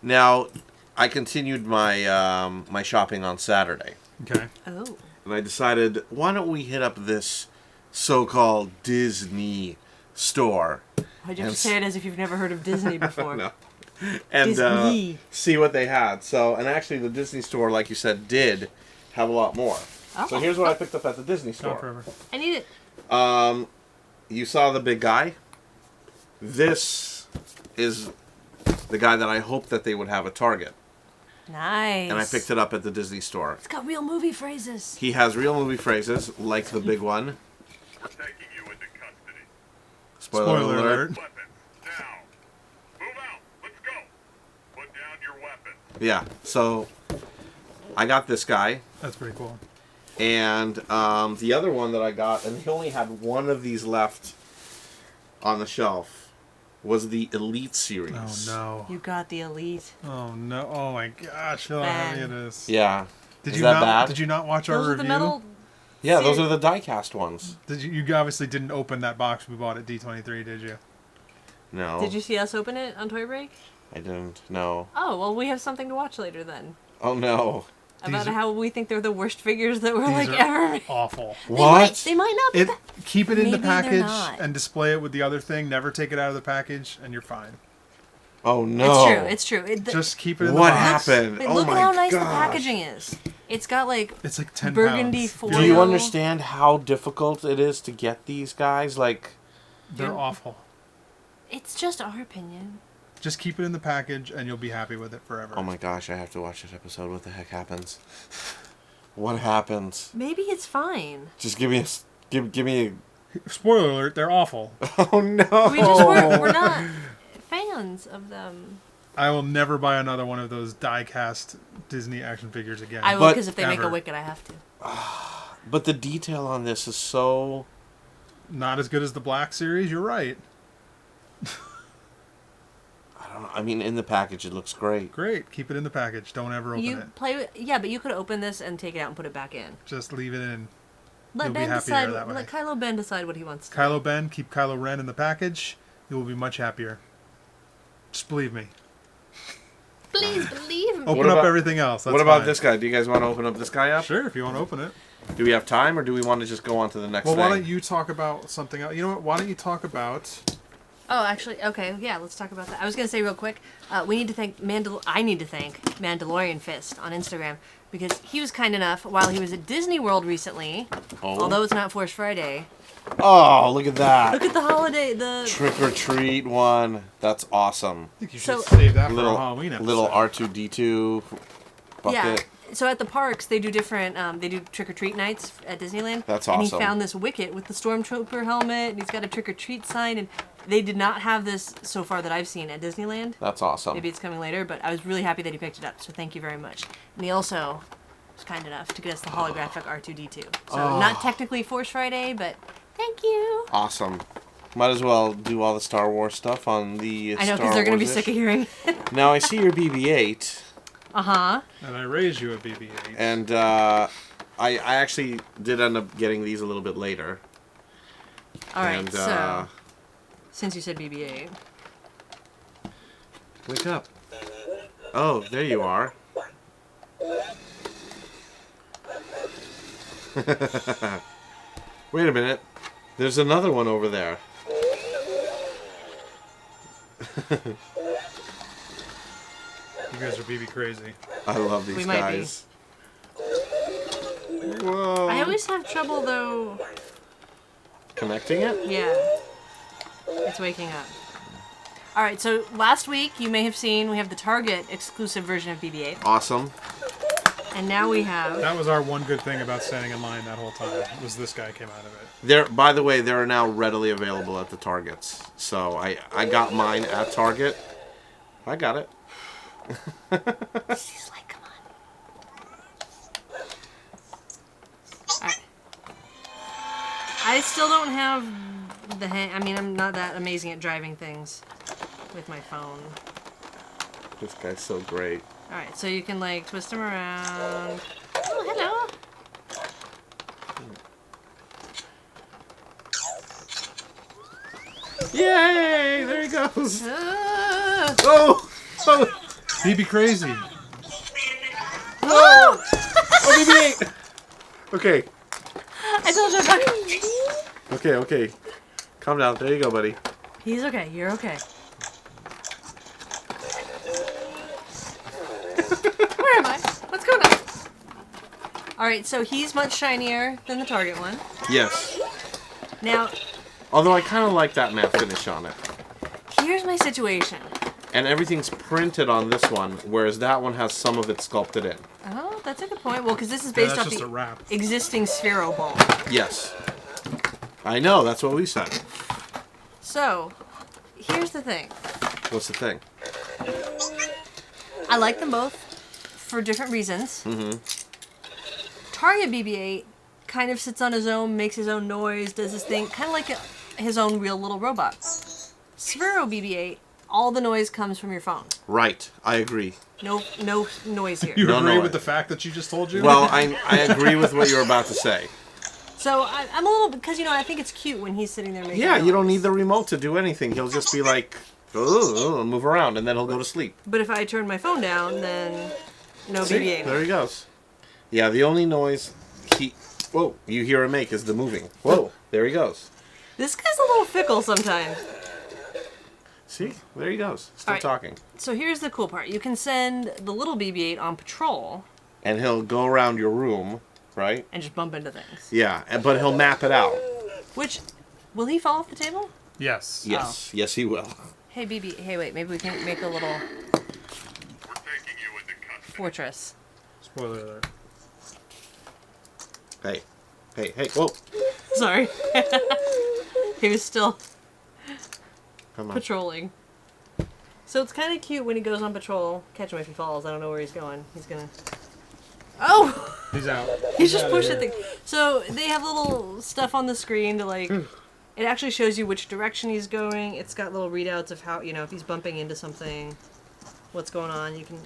Now, I continued my my shopping on Saturday, Okay. Oh. and I decided, why don't we hit up this so-called Disney store? Why'd you have And to say it as if you've never heard of Disney before? No. And Disney. see what they had. So, and actually, the Disney store, like you said, did have a lot more. Oh. So here's what I picked up at the Disney Not store. forever. I need it. You saw the big guy. This is the guy that I hoped that they would have at Target, Nice. and I picked it up at the Disney store. It's got real movie phrases. He has real movie phrases, like the big one. We're taking you into custody. Spoiler, Spoiler alert. alert. Weapons, now. Move out. Let's go. Put down your weapon. Yeah, so I got this guy, That's pretty cool. and the other one that I got, and he only had one of these left on the shelf, was the Elite series. Oh no. You got the Elite. Oh no. Oh my gosh. Look how heavy it is. Yeah. Did Is you that not? bad? Did you not watch our Those are review? the metal. Yeah, those Ser- are the die-cast ones. Did you? You obviously didn't open that box we bought at D23, did you? No. Did you see us open it on Toy Break? I didn't. No. Oh, well, we have something to watch later then. Oh no. About These are- how we think they're the worst figures that were These like are ever made. awful. What? They might not be. It keep it in the Maybe they're package not. and display it with the other thing. Never take it out of the package, and you're fine. Oh no. It's true. Just keep it in What the box. happened? Wait, Oh look my at how nice the gosh. packaging is. It's got like It's like 10 burgundy pounds. foil. Do you understand how difficult it is to get these guys? Like, They're Yeah. awful. It's just our opinion. Just keep it in the package, and you'll be happy with it forever. oh my gosh, I have to watch this episode. What the heck happens? What happens? Maybe it's fine. Just give me give me Spoiler alert: they're awful. a. Oh no. We just we're not fans of them. I will never buy another one of those die-cast Disney action figures again. I will But- because if they make a Ever. Wicked, I have to. But the detail on this is so. Not as good as the Black series. You're right. I don't know. I mean, in the package, it looks great. Great. Keep it in the package. Don't ever open You it. play with, yeah, but you could open this and take it out and put it back in. Just leave it in. Let You'll be Ben happier decide. that way. Let Kylo Ben decide what he wants to. Kylo Ben, keep Kylo Ren in the package. You will be much happier. Just believe me. Please believe me. Open What up about- everything else. That's what about fine. this guy? Do you guys want to open up this guy up? Sure, if you want to open it. Do we have time, or do we want to just go on to the next Well, thing? why don't you talk about something else? You know what? Why don't you talk about... Oh, actually, okay, yeah, let's talk about that. I was gonna say real quick, we need to thank I need to thank Mandalorian Fist on Instagram because he was kind enough while he was at Disney World recently. Oh. Although it's not Force Friday. Oh, look at that. Look at the holiday. The Trick or treat one. That's awesome. I think you So- should save that for a Little Halloween episode. little R2D2 bucket. yeah. So at the parks, they do different. They do trick or treat nights at Disneyland. That's And he awesome. found this Wicket with the Stormtrooper helmet, and he's got a trick or treat sign. And they did not have this so far that I've seen at Disneyland. That's awesome. Maybe it's coming later, but I was really happy that he picked it up. So thank you very much. And he also was kind enough to get us the holographic R2D2. So not technically Force Friday, but thank you. Awesome. Might as well do all the Star Wars stuff on the I know Star because they're gonna be Wars-ish. sick of hearing. Now I see your BB-8, Uh-huh. And I raised you a BB-8. and I actually did end up getting these a little bit later. All right. And So since you said BB-8, wake up. Oh, there you are. Wait a minute. There's another one over there. You guys are BB crazy. I love these We might be. guys. Whoa. I always have trouble though. Connecting it? Yeah. It's waking up. All right. So last week you may have seen we have the Target exclusive version of BB-8, Awesome. and now we have. That was our one good thing about standing in line that whole time. Was this guy came out of it. There. By the way, they're now readily available at the Targets. So I got mine at Target. I got it. She's like, come on. All right. I still don't have the hang. I mean, I'm not that amazing at driving things with my phone. This guy's so great. All right, so you can like twist them around. Oh, hello. Yay! There he goes. Ah. Oh! Oh! BB crazy. Oh! Oh, BB-8! Okay. I told you about. Okay. Calm down. There you go, buddy. He's okay. You're okay. Where am I? What's going on? All right, so he's much shinier than the Target one. Yes. Now, Although I kind of like that matte finish on it. here's my situation. And everything's printed on this one, whereas that one has some of it sculpted in. Oh, that's a good point. Well, because this is Yeah, based that's off just a the wrap. existing Sphero ball. Yes. I know, that's what we said. So, here's the thing. What's the thing? I like them both for different reasons. Mm-hmm. Target BB-8 kind of sits on his own, makes his own noise, does his thing, kind of like his own real little robot. Sphero BB-8, all the noise comes from your phone. Right, I agree. No noise here. You No, agree no, with the fact that you just told you? Well, I agree with what you're about to say. So I'm a little, because I think it's cute when he's sitting there making Yeah, you don't noise. need the remote to do anything. He'll just be like, "Ugh," move around, and then he'll go to sleep. But if I turn my phone down, then no See? BB-8. There he goes. Yeah, the only noise you hear him make is the moving. Whoa, there he goes. This guy's a little fickle sometimes. See? There he goes. Still Alright. talking. So here's the cool part. You can send the little BB-8 on patrol And he'll go around your room, right? and just bump into things. Yeah, but he'll map it out. Which, will he fall off the table? yes. Yes, yes he will. Hey, hey, wait, maybe we can make a little We're taking you into custody. fortress. Spoiler alert. Hey, whoa. Sorry. He was still Come on. patrolling. So it's kind of cute when he goes on patrol. Catch him if he falls. I don't know where he's going. He's gonna... Oh! He's out. He's just outta pushing here. things. So they have little stuff on the screen to like... It actually shows you which direction he's going. It's got little readouts of how, if he's bumping into something, what's going on. You can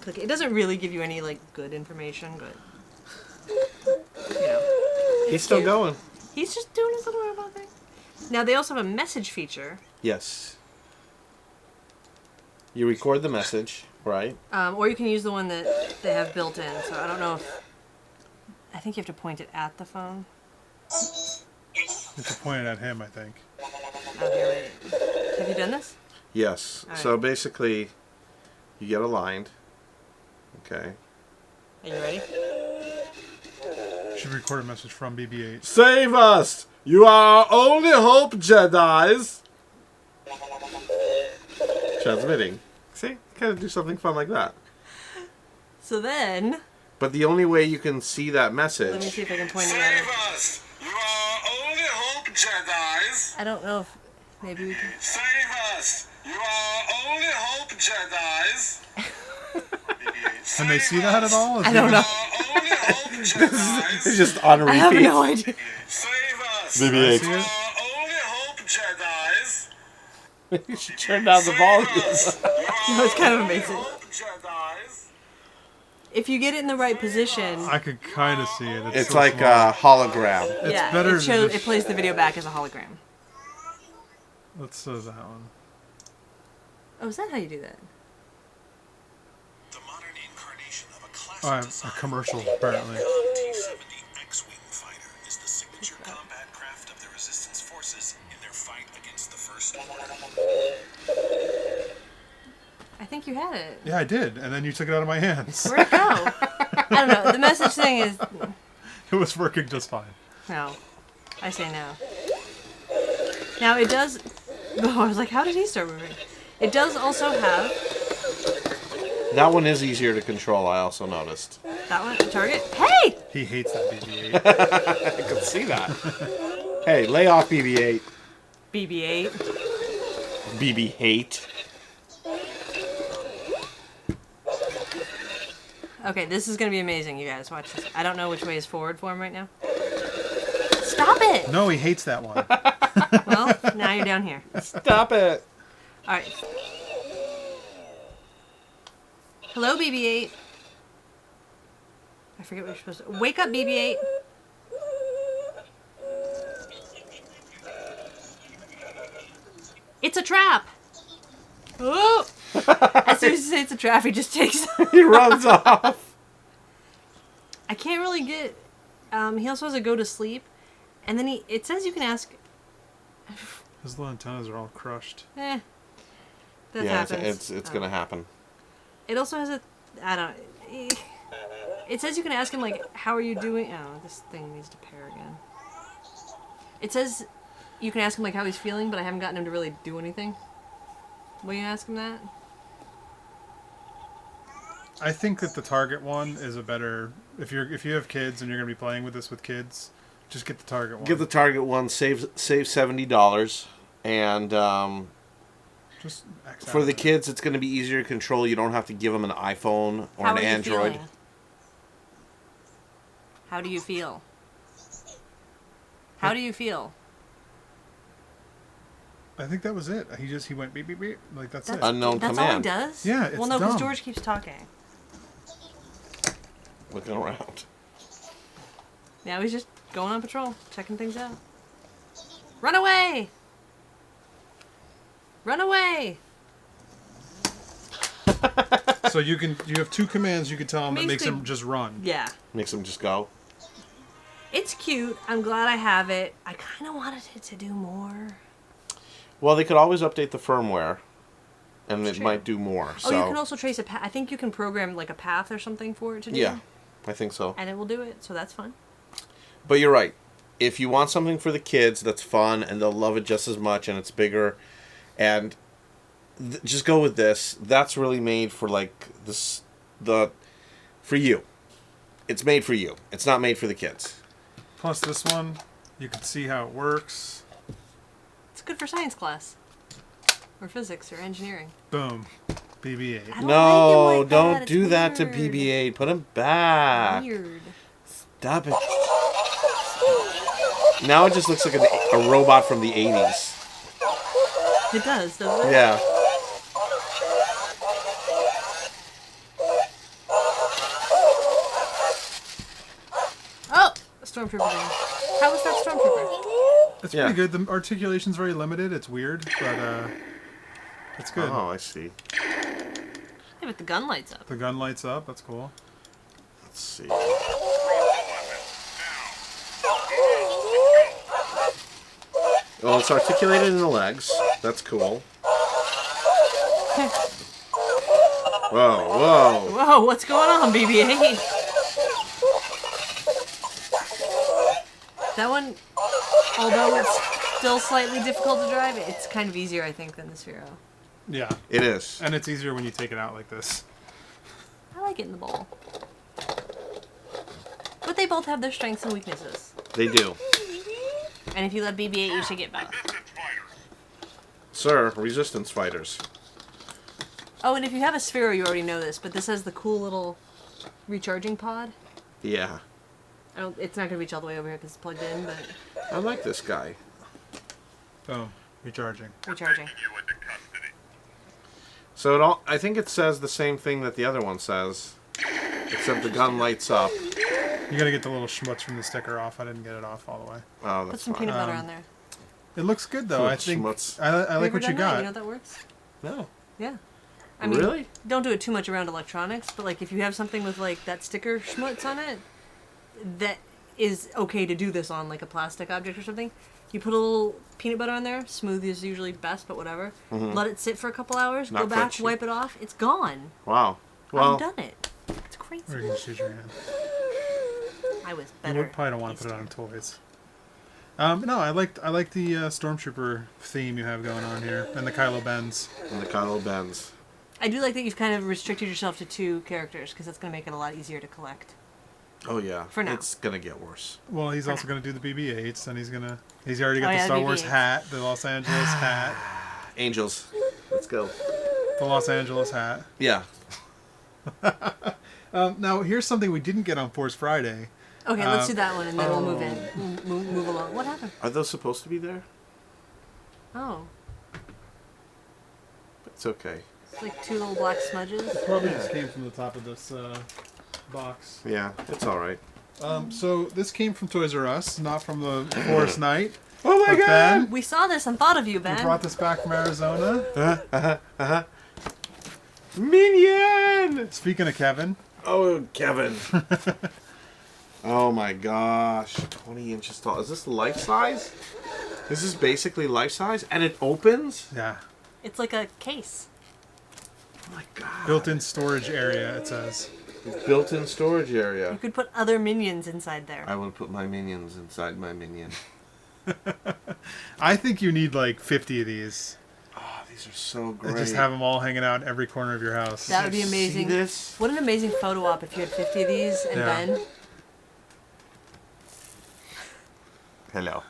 click it. It doesn't really give you any, like, good information, but, He's still cute. going. He's just doing his little robot thing. Now, they also have a message feature, Yes. You record the message, right? or you can use the one that they have built in. So I don't know if... I think you have to point it at the phone. You have to point it at him, I think. Oh, here, wait. Have you done this? Yes. All So right. basically, you get aligned. Okay. Are you ready? You should record a message from BB-8. Save us! You are our only hope, Jedis! Transmitting. See? Kind of do something fun like that. So then... But the only way you can see that Let me message... see if I can point it at it. us! You are our only hope, Jedis! I don't know if... Maybe we can... Save us! You are our only hope, Jedis! Can they see that at all? I don't know. Our only hope, Jedis! It's just on repeat. I have no idea. Save us! BB-8. I see Our it? only hope, Jedis! You should turn down the volume. No, it's kind of amazing. Hope, Jedis! If you get it in the right position, I could kind of see it. It's so like small. a hologram. It's yeah, better it to shows. just- It plays the video back as a hologram. Let's that one. Oh, is that how you do that? The modern incarnation of a classic Oh, design. a commercial, apparently. T-70 X-Wing fighter is the signature combat craft of the Resistance forces in their fight against the First Order. I think you had it. Yeah, I did, and then you took it out of my hands. Where'd it go? I don't know. The message thing is It was working just fine. no. I say no. Now it does. Oh, I was like, how did he start moving? It does also have That one is easier to control, I also noticed. that one. Target. Hey! He hates that BB-8. I could see that. Hey, lay off BB-8. BB-8. BB-hate. Okay, this is gonna be amazing, you guys. Watch this. I don't know which way is forward for him right now. Stop it! No, he hates that one. Well, now you're down here. Stop it. All right. Hello, BB-8. I forget what you're supposed to... Wake up, BB-8. It's a trap! Oh! As soon as you say it's a trap, he just takes... He runs off. I can't really get... he also has a go to sleep. And then it says you can ask... His little antennas are all crushed. That Yeah, happens. it's gonna happen. It also has a... I don't... It says you can ask him, like, how are you doing... Oh, this thing needs to pair again. It says you can ask him, like, how he's feeling, but I haven't gotten him to really do anything. Will you ask him that? I think that the Target one is a better... If you have kids and you're going to be playing with this with kids, just get the Target one. Get the Target one, save $70, and Just X out for of the it. kids, it's going to be easier to control. You don't have to give them an iPhone or How an are you Android. feeling? How do you feel? How do you feel? I think that was it. He went beep beep beep. Like that's it. Unknown That's all he command. does? Yeah, it's Well, no, because dumb. George keeps talking. Looking around. Now he's just going on patrol, checking things out. Run away! Run away! So you have two commands you can tell him that makes Basically- him just run. Yeah. Makes them just go. It's cute. I'm glad I have it. I kind of wanted it to do more. Well, they could always update the firmware, and That's it true. might do more. Oh, So you can also trace a path. I think you can program like a path or something for it to do. yeah, I think so. And it will do it, so that's fun. But you're right. If you want something for the kids that's fun and they'll love it just as much and it's bigger, and just go with this. That's really made for like this for you. It's made for you. It's not made for the kids. Plus this one, you can see how it works. It's good for science class. Or physics or engineering. Boom. BB-8. I don't No, like him like don't that. It's do that to weird. BB-8. Put him back. Weird. Stop it. Now it just looks like a robot from the 80s. It does, doesn't it? Yeah. Oh! A stormtrooper down. How was that stormtrooper? It's Yeah. pretty good. The articulation's very limited. It's weird, but it's good. Oh, I see. Yeah, but the gun lights up. The gun lights up. That's cool. Let's see. Well, it's articulated in the legs. That's cool. Whoa, whoa. Whoa, what's going on, BB-8? That one, although it's still slightly difficult to drive, it's kind of easier, I think, than the Sphero. Yeah. It is. And it's easier when you take it out like this. I like it in the bowl. But they both have their strengths and weaknesses. They do. And if you love BB-8, you should get both. Sir, resistance fighters. Oh, and if you have a Sphero, you already know this, but this has the cool little recharging pod. Yeah. It's not going to reach all the way over here because it's plugged in, but I like this guy. Boom. Recharging. recharging. So it all, I think it says the same thing that the other one says, except the gun lights up. You gotta get the little schmutz from the sticker off. I didn't get it off all the way. Oh, Put that's some fine. peanut butter on there. It looks good though. I think Schmutz. I Have like ever what you done that? got. You know how that works? No. Yeah. I mean, Really? don't do it too much around electronics, but like if you have something with like that sticker schmutz on it, that is okay to do this on, like a plastic object or something. You put a little peanut butter on there. Smooth is usually best, but whatever. Let it sit for a couple hours. Not go back, crunchy. wipe it off. It's gone. Wow. Well, I've done it. It's crazy. Or you can just use your hand. I was You better. would probably don't want to put it on toys. No, I like the Stormtrooper theme you have going on here, and the Kylo Ben's. and the Kylo Ben's. I do like that you've kind of restricted yourself to 2 characters because that's going to make it a lot easier to collect. Oh yeah. For now. It's gonna get worse. Well, he's also going to do the BB-8s, and he's already got Oh, the yeah, Star the Wars BB-8s. hat, the Los Angeles hat, Angels. Let's go. the Los Angeles hat. Yeah. Now, here's something we didn't get on Force Friday. Okay, let's do that one, and then we'll move in. Move along. What happened? Are those supposed to be there? Oh, It's okay. it's like two little black smudges. Probably just came from the top of this box. Yeah, it's all right. So this came from Toys R Us, not from the Force Night. Oh my But Ben, We saw this and thought of you, we Ben. brought this back from Arizona. Minion! Speaking of Kevin, Oh, Kevin. Oh my gosh. 20 inches tall. Is this life size? This is basically life size, and it opens? yeah, It's like a case. Oh my god. built-in storage area. It says. Built-in storage area. You could put other minions inside there. I will put my minions inside my minion. I think you need like 50 of these. Oh, these are so And great. just have them all hanging out in every corner of your house. That would be See amazing. this? What an amazing photo op if you had 50 of these and Yeah. Ben. Hello.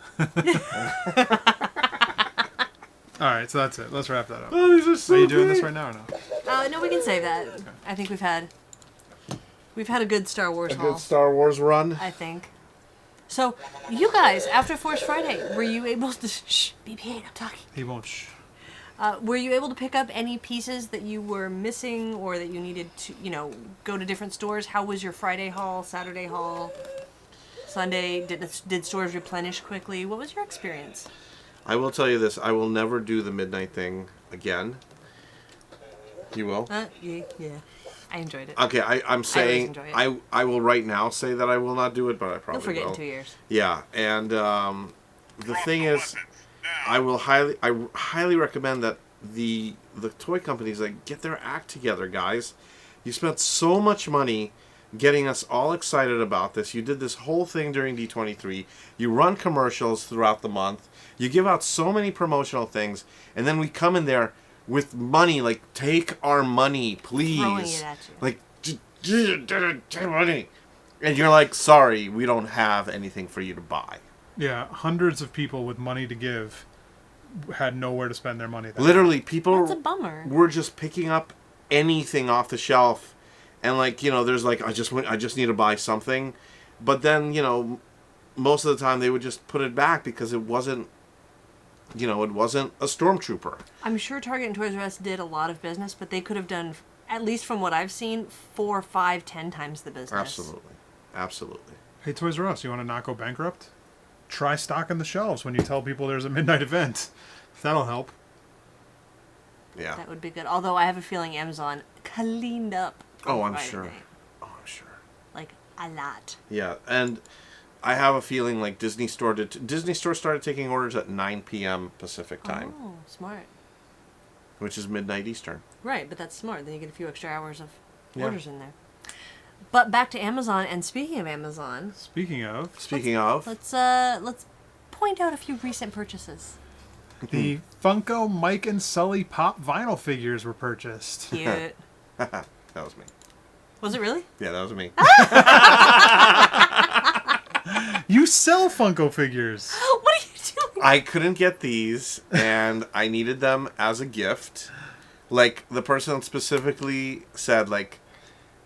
All right, so that's it. Let's wrap that up. Oh, these are so Are you doing great. this right now or no? No, we can save that. I think we've had a good Star Wars A haul. good Star Wars run. I think. So, you guys, after Force Friday, were you able to... Shh, BB-8, I'm talking. He won't. Shh. Were you able to pick up any pieces that you were missing or that you needed to, go to different stores? How was your Friday haul, Saturday haul, Sunday? Did stores replenish quickly? What was your experience? I will tell you this. I will never do the midnight thing again. You will? Yeah. I enjoyed it. Okay, I'm saying enjoy it. I will right now say that I will not do it, but I probably Don't forget will. in 2 years. Yeah, and the thing is, I highly recommend that the toy companies get their act together, guys. You spent so much money getting us all excited about this. You did this whole thing during D23. You run commercials throughout the month. You give out so many promotional things, and then we come in there with money, take our money, please. Throwing it at you. Take money. And you're like, sorry, we don't have anything for you to buy. Yeah, hundreds of people with money to give had nowhere to spend their money. That Literally, people That's a bummer. were just picking up anything off the shelf, and there's I just need to buy something, but then most of the time they would just put it back because it wasn't a Stormtrooper. I'm sure Target and Toys R Us did a lot of business, but they could have done, at least from what I've seen, 4, 5, 10 times the business. Absolutely. Hey, Toys R Us, you want to not go bankrupt? Try stocking the shelves when you tell people there's a midnight event. That'll help. Yeah. That would be good. Although I have a feeling Amazon cleaned up. Oh, on I'm Friday sure. night. Like, a lot. Yeah, and I have a feeling Disney Store started taking orders at 9 p.m. Pacific time, Oh, smart. which is midnight Eastern. Right, but that's smart. Then you get a few extra hours of Yeah. orders in there. But back to Amazon, and speaking of Amazon, Speaking of, Speaking of, let's point out a few recent purchases. the Funko Mike and Sully pop vinyl figures were purchased. Cute. that was me. Was it really? Yeah, that was me. You sell Funko figures. What are you doing? I couldn't get these, and I needed them as a gift. The person specifically said,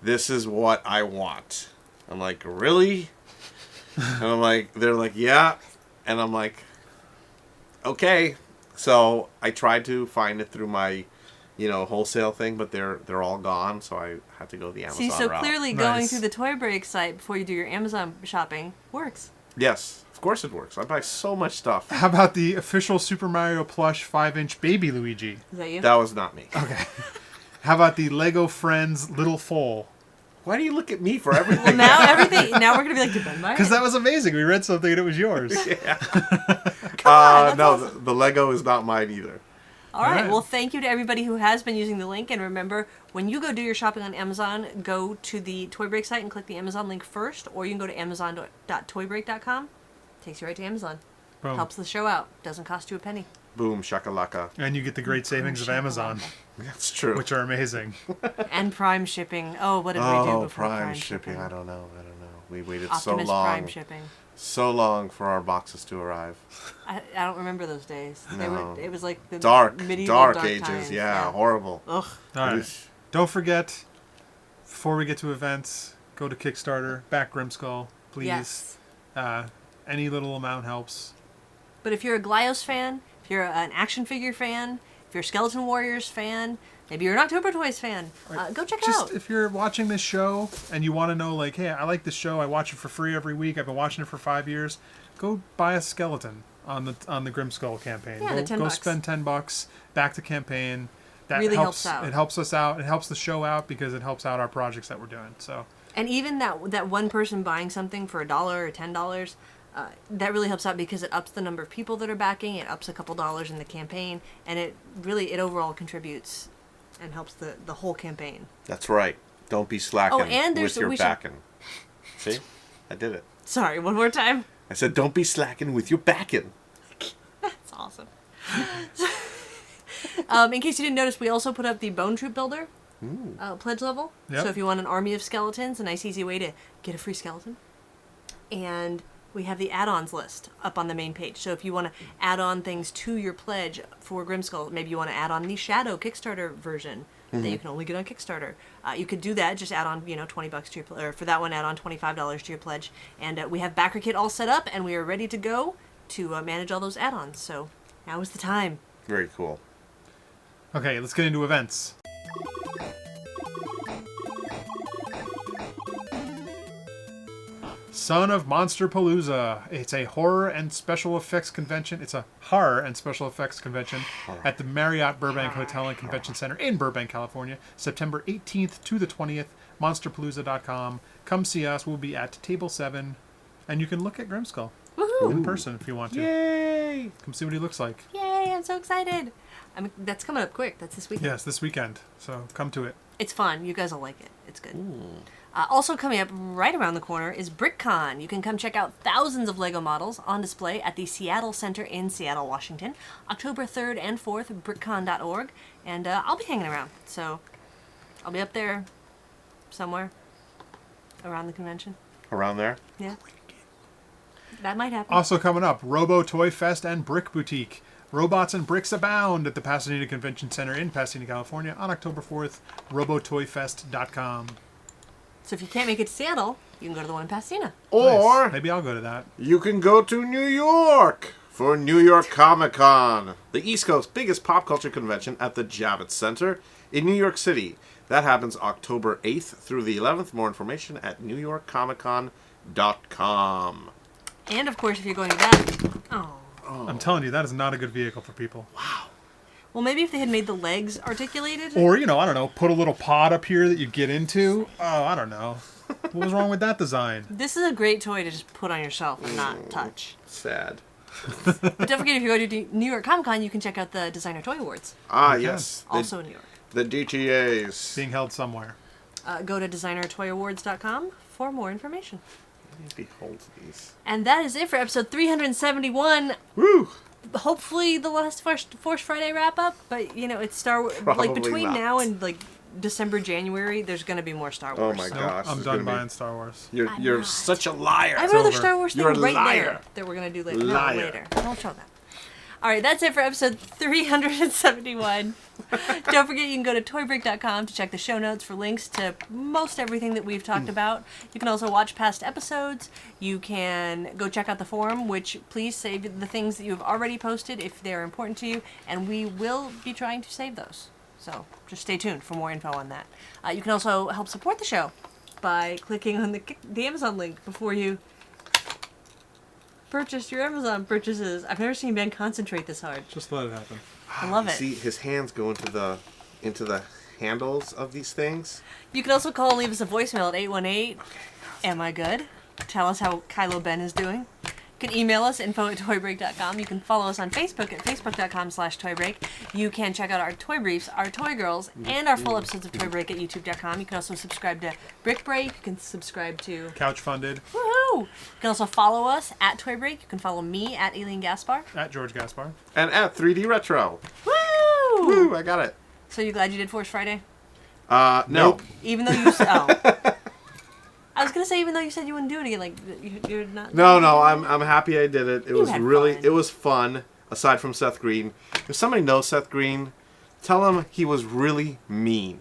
this is what I want. I'm like, really? And I'm like, they're like, yeah. And I'm like, okay. So I tried to find it through my, wholesale thing, but they're all gone. So I had to go the Amazon See, so route. clearly going Nice. through the Toy Break site before you do your Amazon shopping works. Yes, of course it works. I buy so much stuff. How about the official Super Mario plush 5-inch baby Luigi? Is that you? That was not me. Okay. How about the Lego Friends Little Foal? Why do you look at me for everything? Well, now we're gonna be like, did Ben buy it? Because that was amazing. We read something and it was yours. that's No, awesome. the Lego is not mine either. All right. Alright. Well, thank you to everybody who has been using the link. And remember, when you go do your shopping on Amazon, go to the Toy Break site and click the Amazon link first, or you can go to amazon.toybreak.com. Takes you right to Amazon. Boom. Helps the show out. Doesn't cost you a penny. Boom, shakalaka. And you get the great savings of Amazon, That's true. which are amazing. And Prime shipping. Oh, what did we do before Prime shipping. I don't know. We waited Optimus so long. Prime shipping. So long for our boxes to arrive. I don't remember those days. No. It was like the Dark medieval ages. times. Yeah, horrible. Ugh. All right. Oof. Don't forget, before we get to events, go to Kickstarter, back Grimskull. please. Yes. Any little amount helps. But if you're a Glyos fan, if you're an action figure fan, if you're a Skeleton Warriors fan, maybe you're an October Toys fan, go check it Just out. if you're watching this show and you want to know, like, hey, I like this show. I watch it for free every week. I've been watching it for 5 years. Go buy a skeleton on the Grimskull campaign. Yeah, the $10. Go spend $10. Back to campaign. That Really helps out. It helps us out. It helps the show out because it helps out our projects that we're doing. So. And even that one person buying something for $1 or $10, that really helps out because it ups the number of people that are backing. It ups a couple dollars in the campaign, and it overall contributes and helps the whole campaign. That's right. Don't be slacking and with your backing. See? I did it. Sorry, one more time. I said don't be slacking with your backing. That's awesome. In case you didn't notice, we also put up the Bone Troop Builder pledge level. Yep. So if you want an army of skeletons, a nice easy way to get a free skeleton. And we have the add-ons list up on the main page. So if you want to add on things to your pledge for Grimskull, maybe you want to add on the Shadow Kickstarter version that you can only get on Kickstarter. You could do that. Just add on, $20 to your or for that one, add on $25 to your pledge. And we have backer kit all set up, and we are ready to go to manage all those add-ons. So now is the time. Very cool. Okay, let's get into events. Son of Monster Palooza. It's a horror and special effects convention. It's a horror and special effects convention at the Marriott Burbank Hotel and Convention Center in Burbank, California, September 18th to the 20th. MonsterPalooza.com. Come see us. We'll be at Table 7. And you can look at Grimskull in person if you want to. Yay! Come see what he looks like. Yay, I'm so excited. That's coming up quick. That's this weekend. Yes, this weekend. So come to it. It's fun. You guys will like it. It's good. Also coming up right around the corner is BrickCon. You can come check out thousands of LEGO models on display at the Seattle Center in Seattle, Washington, October 3rd and 4th, brickcon.org. And I'll be hanging around. So I'll be up there somewhere around the convention. Around there? Yeah. That might happen. Also coming up, Robo Toy Fest and Brick Boutique. Robots and bricks abound at the Pasadena Convention Center in Pasadena, California on October 4th. RoboToyFest.com. So if you can't make it to Seattle, you can go to the one in Pasadena. Or Nice. Maybe I'll go to that. you can go to New York for New York Comic Con, the East Coast's biggest pop culture convention at the Javits Center in New York City. That happens October 8th through the 11th. More information at NewYorkComicCon.com. And of course, if you're going to that... Oh. I'm telling you, that is not a good vehicle for people. Wow. Well, maybe if they had made the legs articulated. Or, I don't know, put a little pod up here that you get into. Oh, I don't know. What was wrong with that design? This is a great toy to just put on your shelf and not touch. Sad. But don't forget, if you go to New York Comic Con, you can check out the Designer Toy Awards. Ah, Okay. yes. Also in New York. The DTAs. Being held somewhere. Go to designertoyawards.com for more information. Behold these. And that is it for episode 371. Woo! Hopefully the last Force Friday wrap up, but it's Star Wars. Probably Like between not. now and like December, January, there's gonna be more Star Oh Wars. my Nope, gosh. I'm there's done gonna be- buying Star Wars. You're not. such a liar. I have another over. Star Wars thing You're a right liar. there that we're gonna do later. Liar. No, later. Don't show that. All right, that's it for episode 371. Don't forget you can go to toybreak.com to check the show notes for links to most everything that we've talked about. You can also watch past episodes. You can go check out the forum, which please save the things that you have already posted if they're important to you, and we will be trying to save those. So just stay tuned for more info on that. You can also help support the show by clicking on the Amazon link before you purchase your Amazon purchases. I've never seen Ben concentrate this hard. Just let it happen. I love it. See, his hands go into the handles of these things. You can also call and leave us a voicemail at 818. Am I good? Tell us how Kylo Ben is doing. You can email us, info@toybreak.com. You can follow us on Facebook at facebook.com/toybreak. You can check out our toy briefs, our toy girls, and our full episodes of Toy Break at youtube.com. You can also subscribe to Brick Break. You can subscribe to... Couch funded Woohoo! You can also follow us at Toy Break. You can follow me at Aileen Gaspar. at George Gaspar. And at 3D Retro. Woo! Woo, I got it. So you glad you did Force Friday? Nope. Even though you... Oh. I was gonna say, even though you said you wouldn't do it again, like you're not. No, I'm happy I did it. It was had really, fun. it was fun. Aside from Seth Green, if somebody knows Seth Green, tell him he was really mean.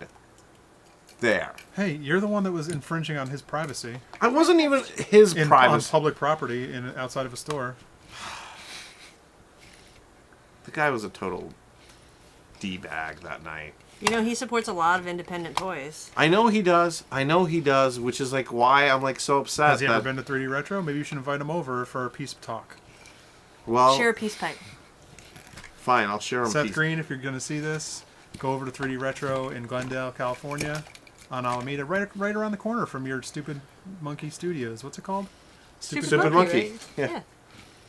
there. Hey, you're the one that was infringing on his privacy I wasn't even his on privacy. public property outside of a store. The guy was a total D-bag that night. You know, he supports a lot of independent toys. I know he does, which is like why I'm like so upset. Has he ever been to 3D Retro? Maybe you should invite him over for a peace talk. Well, Share a peace pipe. fine, I'll share him. Seth Green, if you're going to see this, go over to 3D Retro in Glendale, California, on Alameda, right around the corner from your Stupid Monkey Studios. What's it called? Stupid Monkey. Right? Yeah.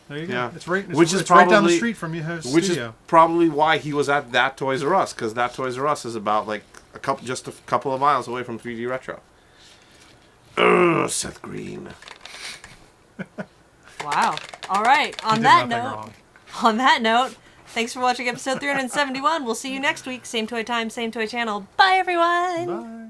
There you go. Yeah. It's right. Which is it's right down the probably- street from your Which studio. is probably why he was at that Toys R Us, because that Toys R Us is about like just a couple of miles away from 3D Retro. Ugh, Seth Green. Wow. All right. He On did that nothing note, wrong. on that note, thanks for watching episode 371. We'll see you next week. Same toy time, same toy channel. Bye, everyone. Bye.